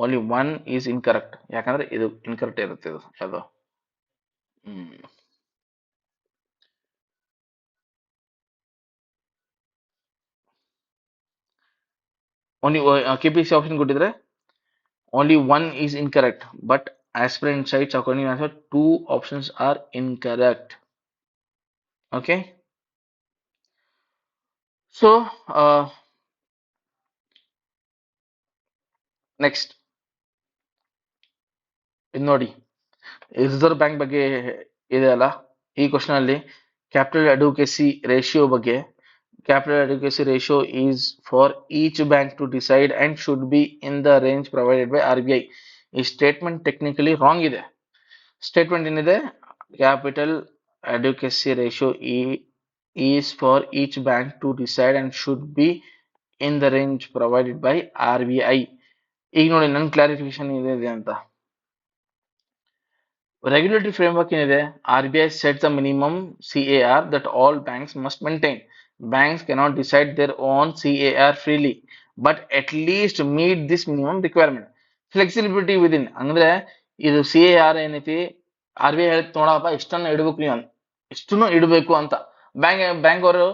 ಓನ್ಲಿ ಒನ್ ಈಸ್ ಇನ್ಕರೆಕ್ಟ್, ಯಾಕಂದ್ರೆ ಇದು ಇನ್ಕರೆಕ್ಟ್ ಇರುತ್ತೆ. ಇದು ಯಾವುದು? Only K P S C option ಕೊಟ್ಟಿದ್ರೆ only one is incorrect, but aspirant cites according to answer 2 options are incorrect. Okay, so next ಇದು ನೋಡಿ, ರಿಸರ್ವ್ ಬ್ಯಾಂಕ್ ಬಗ್ಗೆ ಇದೆ ಅಲ್ಲ, ಈ ಕ್ವಶನ್ ಅಲ್ಲಿ ಕ್ಯಾಪಿಟಲ್ ಅಡ್ವೊಕೇಸಿ ರೇಷಿಯೋ ಬಗ್ಗೆ, capital adequacy ratio is for each bank to decide and should be in the range provided by RBI. ಈ statement technically wrong ಇದೆ. ಸ್ಟೇಟ್ಮೆಂಟ್ ಏನಿದೆ? Capital adequacy ratio is for each bank to decide and should be in the range provided by RBI. ಈಗ ನೋಡಿ ನನ್ನ clarification ಇದೆ ಅಂತ. Regulatory framework ಏನಿದೆ? RBI sets the minimum CAR that all banks must maintain. Banks cannot decide their own CAR freely, but at least meet this minimum requirement. Flexibility within, ಅಂದ್ರೆ ಇದು CAR ಏನೈತಿ, RBI ಹೇಳಿ ನೋಡಪ್ಪ ಇಷ್ಟನ್ನ ಇಡಬೇಕು, ನೀವು ಇಷ್ಟನ್ನು ಇಡಬೇಕು ಅಂತ. ಬ್ಯಾಂಕ್ ಅವರು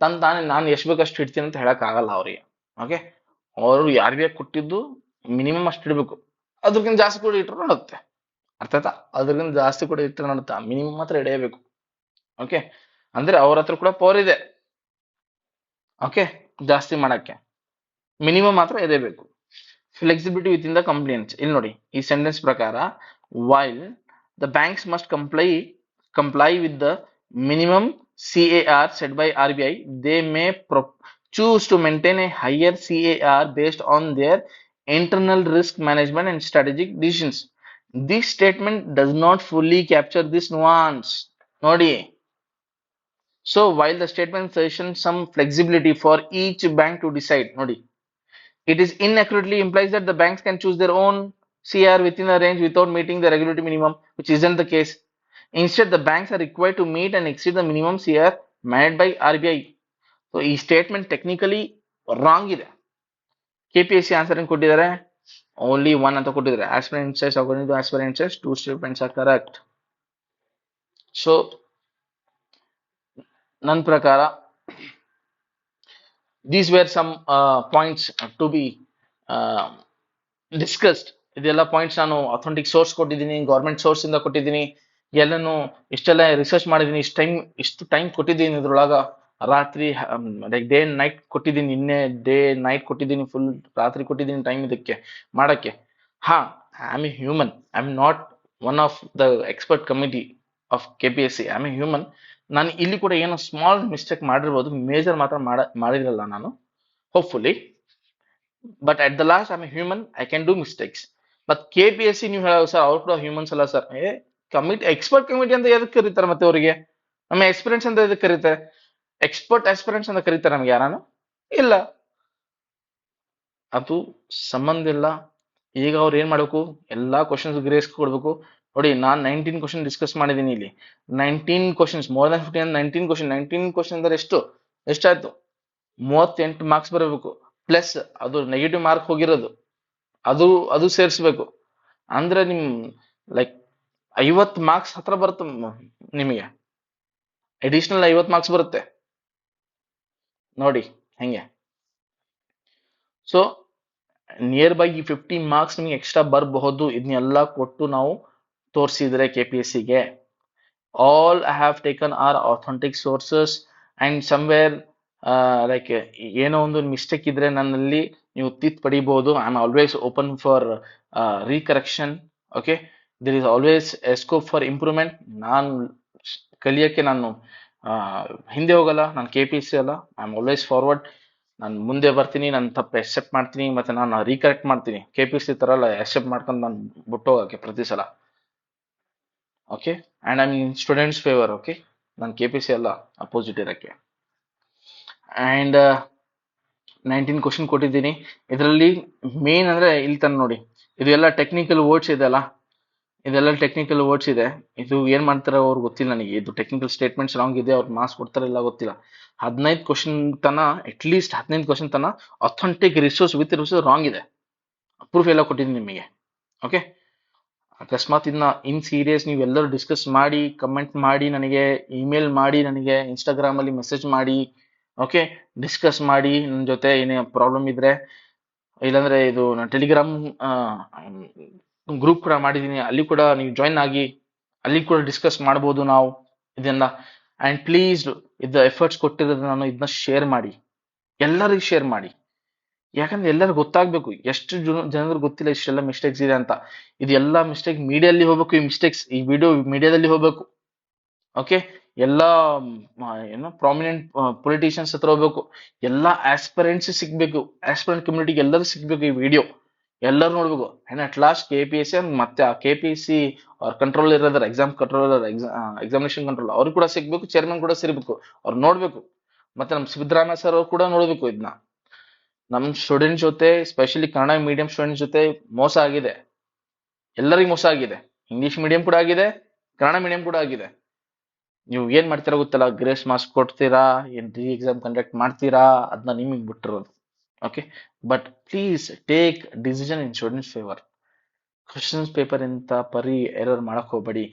ತಾನೇ ನಾನು ಎಷ್ಟು ಬೇಕಷ್ಟು ಇಡ್ತೀನಿ ಅಂತ ಹೇಳಕ್ ಆಗಲ್ಲ ಅವರಿಗೆ. ಓಕೆ, ಅವರು RBI ಕೊಟ್ಟಿದ್ದು ಮಿನಿಮಮ್ ಅಷ್ಟು ಇಡಬೇಕು, ಅದಕ್ಕಿಂತ ಜಾಸ್ತಿ ಕೂಡ ಇಟ್ಟರು ನೋಡುತ್ತೆ. ಅರ್ಥ ಆಯ್ತಾ? ಅದರಿಂದ ಜಾಸ್ತಿ ಕೂಡ ಇಟ್ಟರೆ ನೋಡುತ್ತಾ, ಮಿನಿಮಮ್ ಮಾತ್ರ ಹಿಡಿಯಬೇಕು. ಓಕೆ, ಅಂದ್ರೆ ಅವ್ರ ಹತ್ರ ಕೂಡ ಪವರ್ ಇದೆ, ಓಕೆ, ಜಾಸ್ತಿ ಮಾಡಕ್ಕೆ. ಮಿನಿಮಮ್ ಮಾತ್ರ ಇರಬೇಕು. Flexibility with in the complaints. ಇಲ್ಲಿ ನೋಡಿ, ಈ ಸೆಂಟೆನ್ಸ್ ಪ್ರಕಾರ while the banks must comply with the minimum CAR set by RBI, they may choose to maintain a higher CAR based on their internal risk management and strategic decisions. This statement does not fully capture this nuance. Nodi. So while the statement suggests some flexibility for each bank to decide, Nodi, it is inaccurately implies that the banks can choose their own CR within a range without meeting the regulatory minimum, which isn't the case. Instead, the banks are required to meet and exceed the minimum CR managed by RBI. So, ಈ statement technically wrong ಇದೆ. KPSC ಆನ್ಸರ್ ಏನು ಕೊಟ್ಟಿದ್ದಾರೆ? Only one ಅಂತ ಕೊಟ್ಟಿದ್ದಾರೆ. Aspirants according to aspirants 2 statements are correct. So ನನ್ನ ಪ್ರಕಾರ these were some points to be discussed. ಇದೆಲ್ಲ ಪಾಯಿಂಟ್ಸ್ ನಾನು ಅಥೆಂಟಿಕ್ ಸೋರ್ಸ್ ಕೊಟ್ಟಿದ್ದೀನಿ, ಗೌರ್ಮೆಂಟ್ ಸೋರ್ಸ್ ಇಂದ ಕೊಟ್ಟಿದ್ದೀನಿ, ಎಲ್ಲನೂ ಇಷ್ಟೆಲ್ಲ ರಿಸರ್ಚ್ ಮಾಡಿದ್ದೀನಿ, ಇಷ್ಟು ಟೈಮ್ ಕೊಟ್ಟಿದ್ದೀನಿ ಇದ್ರೊಳಗ. ರಾತ್ರಿ ಲೈಕ್ ಡೇ ಅಂಡ್ ನೈಟ್ ಕೊಟ್ಟಿದ್ದೀನಿ, ನಿನ್ನೆ ಡೇ ನೈಟ್ ಕೊಟ್ಟಿದ್ದೀನಿ, ಫುಲ್ ರಾತ್ರಿ ಕೊಟ್ಟಿದ್ದೀನಿ ಟೈಮ್ ಇದಕ್ಕೆ ಮಾಡಕ್ಕೆ. ಹಾ, I am A human, I am not one of the expert committee of KPSC. I am A human. ನಾನು ಇಲ್ಲಿ ಕೂಡ ಏನೋ ಸ್ಮಾಲ್ ಮಿಸ್ಟೇಕ್ ಮಾಡಿರ್ಬೋದು, ಮೇಜರ್ ಮಾತ್ರ ಮಾಡಿರಲ್ಲ ನಾನು, hopefully. But at the last I am A human, I can do mistakes. But KPSC ನೀವು ಹೇಳೋ ಸರ್ ಅವ್ರು ಕೂಡ ಹ್ಯೂಮನ್ಸ್ ಅಲ್ಲ ಸರ್. ಕಮಿಟಿ, ಎಕ್ಸ್ಪರ್ಟ್ ಕಮಿಟಿ ಅಂತ ಎದಕ್ಕೆ ಕರೀತಾರೆ? ಮತ್ತೆ ಅವರಿಗೆ ನಮ್ಮ ಎಕ್ಸ್ಪೀರಿಯನ್ಸ್ ಅಂತ ಎದಕ್ಕೆ ಕರೀತಾರೆ? ಎಕ್ಸ್ಪರ್ಟ್ ಆಸ್ಪಿರೆಂಟ್ಸ್ ಅಂತ ಕರೀತಾರೆ ನಮ್ಗೆ ಯಾರಾನು? ಇಲ್ಲ, ಅದು ಸಂಬಂಧ ಇಲ್ಲ. ಈಗ ಅವ್ರು ಏನ್ ಮಾಡ್ಬೇಕು? ಎಲ್ಲಾ ಕ್ವಶನ್ಸ್ ಗ್ರೇಸ್ ಕೊಡ್ಬೇಕು. ನೋಡಿ, ನಾನು 19 ಕ್ವಶನ್ ಡಿಸ್ಕಸ್ ಮಾಡಿದ್ದೀನಿ ಇಲ್ಲಿ. 19 ಕ್ವಶನ್ಸ್, ಮೋರ್ ದನ್ 15, 19 ಕ್ವಶನ್ ಅಂದ್ರೆ ಎಷ್ಟಾಯ್ತು? 38 ಮಾರ್ಕ್ಸ್ ಬರಬೇಕು. ಪ್ಲಸ್ ಅದು ನೆಗೆಟಿವ್ ಮಾರ್ಕ್ ಹೋಗಿರೋದು, ಅದು ಸೇರಿಸ್ಬೇಕು. ಅಂದ್ರೆ ನಿಮ್ ಲೈಕ್ 50 ಮಾರ್ಕ್ಸ್ ಹತ್ರ ಬರುತ್ತೆ ನಿಮಗೆ, ಅಡಿಷನಲ್ 50 ಮಾರ್ಕ್ಸ್ ಬರುತ್ತೆ. ನೋಡಿ ಹೆಂಗೆ. ಸೊ ನಿಯರ್ ಬೈ ಈ 15 ಮಾರ್ಕ್ಸ್ ನಿಮಗೆ ಎಕ್ಸ್ಟ್ರಾ ಬರಬಹುದು. ಇದನ್ನೆಲ್ಲ ಕೊಟ್ಟು ನಾವು ತೋರಿಸಿದ್ರೆ KPSCಗೆ all I have taken are authentic sources and somewhere like ಏನೋ ಒಂದು ಮಿಸ್ಟೇಕ್ ಇದ್ರೆ ನನ್ನಲ್ಲಿ ನೀವು ತಿತ್ ಪಡಿಬಹುದು. I am always open for recorrection. Okay, there is always a scope for improvement. ನಾನು ಕಲಿಯಕ್ಕೆ ನಾನು ಹಿಂದೆ ಹೋಗಲ್ಲ. ನಾನು KPSC ಅಲ್ಲ, ಐ ಆಮ್ ಆಲ್ವೇಸ್ ಫಾರ್ವರ್ಡ್. ನಾನು ಮುಂದೆ ಬರ್ತೀನಿ, ನಾನು ತಪ್ಪು ಎಕ್ಸೆಪ್ಟ್ ಮಾಡ್ತೀನಿ, ಮತ್ತೆ ನಾನು ರೀಕರೆಕ್ಟ್ ಮಾಡ್ತೀನಿ. KPSC ತರ ಅಲ್ಲ ಎಕ್ಸೆಪ್ಟ್ ಮಾಡ್ಕೊಂಡು ನಾನು ಬಿಟ್ಟೋಗಕ್ಕೆ ಪ್ರತಿ ಸಲ. Okay, and I mean students favour. Okay, ನಾನು KPSC ಅಲ್ಲ, ಅಪೋಸಿಟ್ ಇರಕ್ಕೆ. ಅಂಡ್ 19 ಕ್ವಶನ್ ಕೊಟ್ಟಿದ್ದೀನಿ. ಇದರಲ್ಲಿ ಮೇನ್ ಅಂದ್ರೆ ಇಲ್ಲಿ ತನ ನೋಡಿ, ಇದೆಲ್ಲ ಟೆಕ್ನಿಕಲ್ ವರ್ಡ್ಸ್ ಇದೆ ಅಲ್ಲ, ಇದೆಲ್ಲ ಟೆಕ್ನಿಕಲ್ ವರ್ಡ್ಸ್ ಇದೆ. ಇದು ಏನ್ ಮಾಡ್ತಾರೆ ಅವ್ರು ಗೊತ್ತಿಲ್ಲ ನನಗೆ. ಇದು ಟೆಕ್ನಿಕಲ್ ಸ್ಟೇಟ್ಮೆಂಟ್ಸ್ ರಾಂಗ್ ಇದೆ, ಅವ್ರು ಮಾರ್ಕ್ಸ್ ಕೊಡ್ತಾರೆ ಇಲ್ಲ ಗೊತ್ತಿಲ್ಲ. 15 ಕ್ವಶನ್ ತನ, ಅಟ್ ಲೀಸ್ಟ್ 15 ಕ್ವಶನ್ ತನ authentic resource with resource wrong ಇದೆ. ಪ್ರೂಫ್ ಎಲ್ಲ ಕೊಟ್ಟಿದ್ದೀನಿ ನಿಮಗೆ. ಓಕೆ, ಅಕಸ್ಮಾತ್ ಇದನ್ನ ಇನ್ ಸೀರಿಯಸ್ ನೀವೆಲ್ಲರೂ ಡಿಸ್ಕಸ್ ಮಾಡಿ, ಕಮೆಂಟ್ ಮಾಡಿ, ನನಗೆ ಇಮೇಲ್ ಮಾಡಿ, ನನಗೆ ಇನ್ಸ್ಟಾಗ್ರಾಮ್ ಅಲ್ಲಿ ಮೆಸೇಜ್ ಮಾಡಿ. ಓಕೆ, ಡಿಸ್ಕಸ್ ಮಾಡಿ ನನ್ನ ಜೊತೆ. ಏನೇ ಪ್ರಾಬ್ಲಮ್ ಇದ್ರೆ, ಇಲ್ಲಾಂದ್ರೆ ಇದು ನಾನು ಟೆಲಿಗ್ರಾಮ್ ಗ್ರೂಪ್ ಕೂಡ ಮಾಡಿದ್ದೀನಿ, ಅಲ್ಲಿ ಕೂಡ ನೀವು ಜಾಯಿನ್ ಆಗಿ, ಅಲ್ಲಿ ಕೂಡ ಡಿಸ್ಕಸ್ ಮಾಡ್ಬೋದು ನಾವು ಇದನ್ನ. ಅಂಡ್ ಪ್ಲೀಸ್ ಇದು ಎಫರ್ಟ್ಸ್ ಕೊಟ್ಟಿರೋದು ನಾನು ಇದನ್ನ ಶೇರ್ ಮಾಡಿ, ಎಲ್ಲರಿಗೂ ಶೇರ್ ಮಾಡಿ. ಯಾಕಂದ್ರೆ ಎಲ್ಲರಿಗೂ ಗೊತ್ತಾಗ್ಬೇಕು. ಎಷ್ಟು ಜನರಿಗೆ ಗೊತ್ತಿಲ್ಲ ಇಷ್ಟೆಲ್ಲ ಮಿಸ್ಟೇಕ್ಸ್ ಇದೆ ಅಂತ. ಇದು ಎಲ್ಲ ಮಿಸ್ಟೇಕ್ ಮೀಡಿಯಲ್ಲಿ ಹೋಗ್ಬೇಕು. ಈ ಮಿಸ್ಟೇಕ್ಸ್, ಈ ವಿಡಿಯೋ ಮೀಡಿಯಾದಲ್ಲಿ ಹೋಗ್ಬೇಕು. ಓಕೆ, ಎಲ್ಲ ಏನೋ ಪ್ರಾಮಿನೆಂಟ್ ಪೊಲಿಟಿಷಿಯನ್ಸ್ ಹತ್ರ ಹೋಗ್ಬೇಕು. ಎಲ್ಲ ಆಸ್ಪರೆಂಟ್ಸ್ ಸಿಗ್ಬೇಕು, ಆಸ್ಪರೆಂಟ್ ಕಮ್ಯುನಿಟಿಗೆ ಎಲ್ಲರೂ ಸಿಗ್ಬೇಕು ಈ ವಿಡಿಯೋ, ಎಲ್ಲರೂ ನೋಡ್ಬೇಕು. ಅಂಡ್ ಅಟ್ ಲಾಸ್ಟ್ KPSC ಮತ್ತೆ ಆ KPSC ಅವ್ರ ಕಂಟ್ರೋಲ್ ಇರೋದ್ರ, ಎಕ್ಸಾಮ್ ಕಂಟ್ರೋಲರ್, ಎಕ್ಸಾಮಿನೇಷನ್ ಕಂಟ್ರೋಲ್, ಅವ್ರು ಕೂಡ ಸಿಗ್ಬೇಕು, ಚೇರ್ಮನ್ ಕೂಡ ಸಿಗ್ಬೇಕು, ಅವ್ರು ನೋಡ್ಬೇಕು. ಮತ್ತೆ ನಮ್ಮ ಸಿದ್ದರಾಮಯ್ಯ ಸರ್ ಅವ್ರು ಕೂಡ ನೋಡ್ಬೇಕು ಇದನ್ನ. ನಮ್ಮ ಸ್ಟೂಡೆಂಟ್ ಜೊತೆ, ಸ್ಪೆಷಲಿ ಕನ್ನಡ ಮೀಡಿಯಂ ಸ್ಟೂಡೆಂಟ್ ಜೊತೆ ಮೋಸ ಆಗಿದೆ, ಎಲ್ಲರಿಗೂ ಮೋಸ ಆಗಿದೆ. ಇಂಗ್ಲಿಷ್ ಮೀಡಿಯಂ ಕೂಡ ಆಗಿದೆ, ಕನ್ನಡ ಮೀಡಿಯಂ ಕೂಡ ಆಗಿದೆ. ನೀವು ಏನ್ ಮಾಡ್ತೀರಾ ಗೊತ್ತಲ್ಲ, ಗ್ರೇಸ್ ಮಾರ್ಕ್ಸ್ ಕೊಡ್ತೀರಾ, ಏನ್ ರೀ ಎಕ್ಸಾಮ್ ಕಂಡಕ್ಟ್ ಮಾಡ್ತೀರಾ, ಅದನ್ನ ನಿಮಗೆ ಬಿಟ್ಟಿರೋದು. Okay, but please take decision in students favour. Questions paper ಇಂತ ಪರಿ ಎರರ್ ಮಾಡಕ್ ಹೋಗ್ಬೇಡಿ.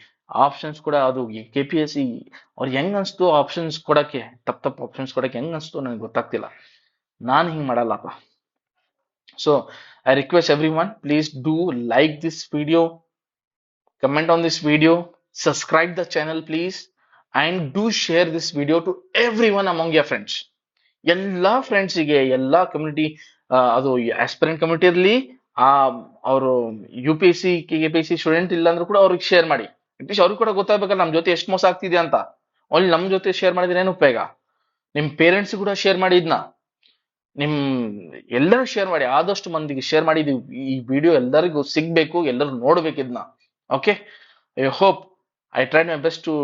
ಆಪ್ಷನ್ಸ್ ಕೂಡ ಅದು KPSC ಅವ್ರಿಗೆ ಹೆಂಗ್ ಅನ್ಸ್ತು ಆಪ್ಷನ್ಸ್ ಕೊಡಕ್ಕೆ, ತಪ್ಪು ಆಪ್ಷನ್ಸ್ ಕೊಡಕ್ಕೆ ಹೆಂಗ್ ಅನ್ಸ್ತು ನನಗೆ ಗೊತ್ತಾಗ್ತಿಲ್ಲ. ನಾನು ಹಿಂಗ್ ಮಾಡಲ್ಲಪ್ಪ. So I request everyone, please do like this video, comment on this video, subscribe the channel please, and do share this video to everyone among your friends. ಎಲ್ಲಾ ಫ್ರೆಂಡ್ಸಿಗೆ, ಎಲ್ಲಾ ಕಮ್ಯುನಿಟಿ, ಅದು ಆಸ್ಪಿರೆಂಟ್ ಕಮ್ಯುನಿಟಿ ಇರಲಿ, ಅವರು UPSC KPSC student ಇಲ್ಲ ಅಂದ್ರೂ ಕೂಡ ಅವ್ರಿಗೆ ಶೇರ್ ಮಾಡಿ. ಅಟ್ಲೀಸ್ಟ್ ಅವ್ರಿಗೆ ಕೂಡ ಗೊತ್ತಾಗ್ಬೇಕಲ್ಲ ನಮ್ಮ ಜೊತೆ ಎಷ್ಟು ಮೋಸ ಆಗ್ತಿದೆ ಅಂತ. ಓನ್ಲಿ ನಮ್ಮ ಜೊತೆ ಶೇರ್ ಮಾಡಿದ್ರೆ ಏನು ಉಪಯೋಗ? ನಿಮ್ ಪೇರೆಂಟ್ಸ್ ಕೂಡ ಶೇರ್ ಮಾಡಿ, ಇದನ್ನ ನಿಮ್ ಎಲ್ಲರೂ ಶೇರ್ ಮಾಡಿ, ಆದಷ್ಟು ಮಂದಿಗೆ ಶೇರ್ ಮಾಡಿ. ಈ ವಿಡಿಯೋ ಎಲ್ಲರಿಗೂ ಸಿಗ್ಬೇಕು, ಎಲ್ಲರೂ ನೋಡ್ಬೇಕು ಇದನ್ನ. Okay, I hope I tried my best to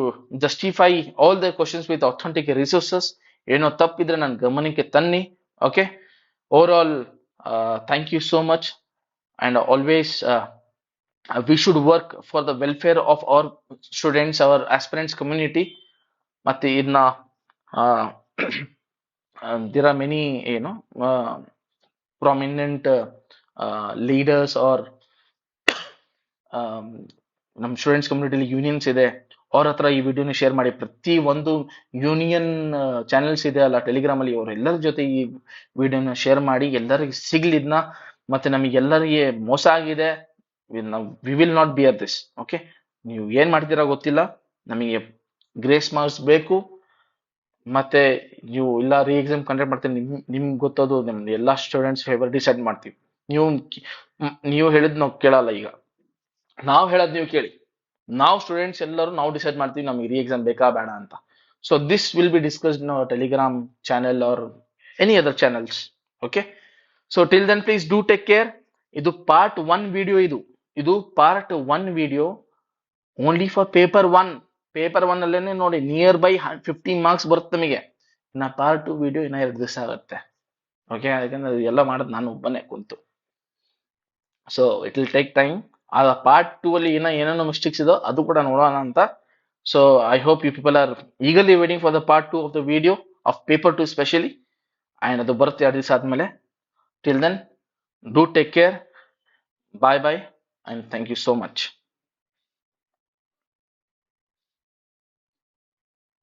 justify all the questions with authentic resources. ಏನೋ ತಪ್ಪಿದ್ರೆ ನನ್ನ ಗಮನಕ್ಕೆ ತನ್ನಿ. Okay, overall thank you so much, and always we should work for the welfare of our students, our aspirants community. ಮತ್ತೆ ಇದನ್ನ there are many prominent leaders or ನಮ್ಮ students ಕಮ್ಯುನಿಟಿಲಿ unions ಇದೆ, ಅವ್ರ ಹತ್ರ ಈ ವಿಡಿಯೋನ ಶೇರ್ ಮಾಡಿ. ಪ್ರತಿ ಒಂದು ಯೂನಿಯನ್ ಚಾನೆಲ್ಸ್ ಇದೆ ಅಲ್ಲ ಟೆಲಿಗ್ರಾಮ್ ಅಲ್ಲಿ, ಅವರೆಲ್ಲರ ಜೊತೆ ಈ ವಿಡಿಯೋನ ಶೇರ್ ಮಾಡಿ, ಎಲ್ಲರಿಗೆ ಸಿಗ್ಲಿ ಇದನ್ನ. ಮತ್ತೆ ನಮಗೆಲ್ಲರಿಗೆ ಮೋಸ ಆಗಿದೆ, we will not beer this. Okay, ನೀವು ಏನ್ ಮಾಡ್ತೀರಾ ಗೊತ್ತಿಲ್ಲ, ನಮಗೆ ಗ್ರೇಸ್ ಮಾರ್ಕ್ಸ್ ಬೇಕು. ಮತ್ತೆ ನೀವು ಇಲ್ಲ ರೀ ಎಕ್ಸಾಮ್ ಕಂಡಕ್ಟ್ ಮಾಡ್ತೀವಿ, ನಿಮ್ಗೆ ಗೊತ್ತದು, ನಿಮ್ದು ಎಲ್ಲಾ ಸ್ಟೂಡೆಂಟ್ಸ್ ಫೇವರ್ ಡಿಸೈಡ್ ಮಾಡ್ತೀವಿ. ನೀವು ಹೇಳಿದ್ ನಾವು ಕೇಳಲ್ಲ. ಈಗ ನಾವು ಹೇಳೋದು ನೀವು ಕೇಳಿ. ನಾವು ಸ್ಟೂಡೆಂಟ್ಸ್ ಎಲ್ಲರೂ ನಾವು ಡಿಸೈಡ್ ಮಾಡ್ತೀವಿ ನಮಗೆ ರೀ ಎಕ್ಸಾಮ್ ಬೇಕಾ ಬೇಡ ಅಂತ. So this will be discussed in our Telegram channel or any other channels. Okay, so till then please do take care. ಇದು ಪಾರ್ಟ್ 1 ವಿಡಿಯೋ. ಇದು part 1 video only for paper 1. Paper 1 ಅಲ್ಲೇನೆ ನೋಡಿ ನಿಯರ್ ಬೈ 15 ಮಾರ್ಕ್ಸ್ ಬರುತ್ತೆ ನಮಗೆ. ಇನ್ನ part 2 video ಇನ್ನ 2 ದಿವಸ ಆಗುತ್ತೆ. ಓಕೆ, ಯಾಕಂದ್ರೆ ಎಲ್ಲ ಮಾಡೋದು ನಾನು ಒಬ್ಬನೇ ಕುಂತು. So it will take time. ಆ ಪಾರ್ಟ್ 2 ಅಲ್ಲಿ ಏನೇನೋ ಮಿಸ್ಟೇಕ್ಸ್ ಇದೋ ಅದು ಕೂಡ ನೋಡೋಣ ಅಂತ. So I hope you people are eagerly waiting for the part 2 of the video of paper 2 specially. And ಅದು ಬರುತ್ತೆ 2 ದಿವಸ ಆದ್ಮೇಲೆ. Till then do take care. Bye bye, and thank you so much.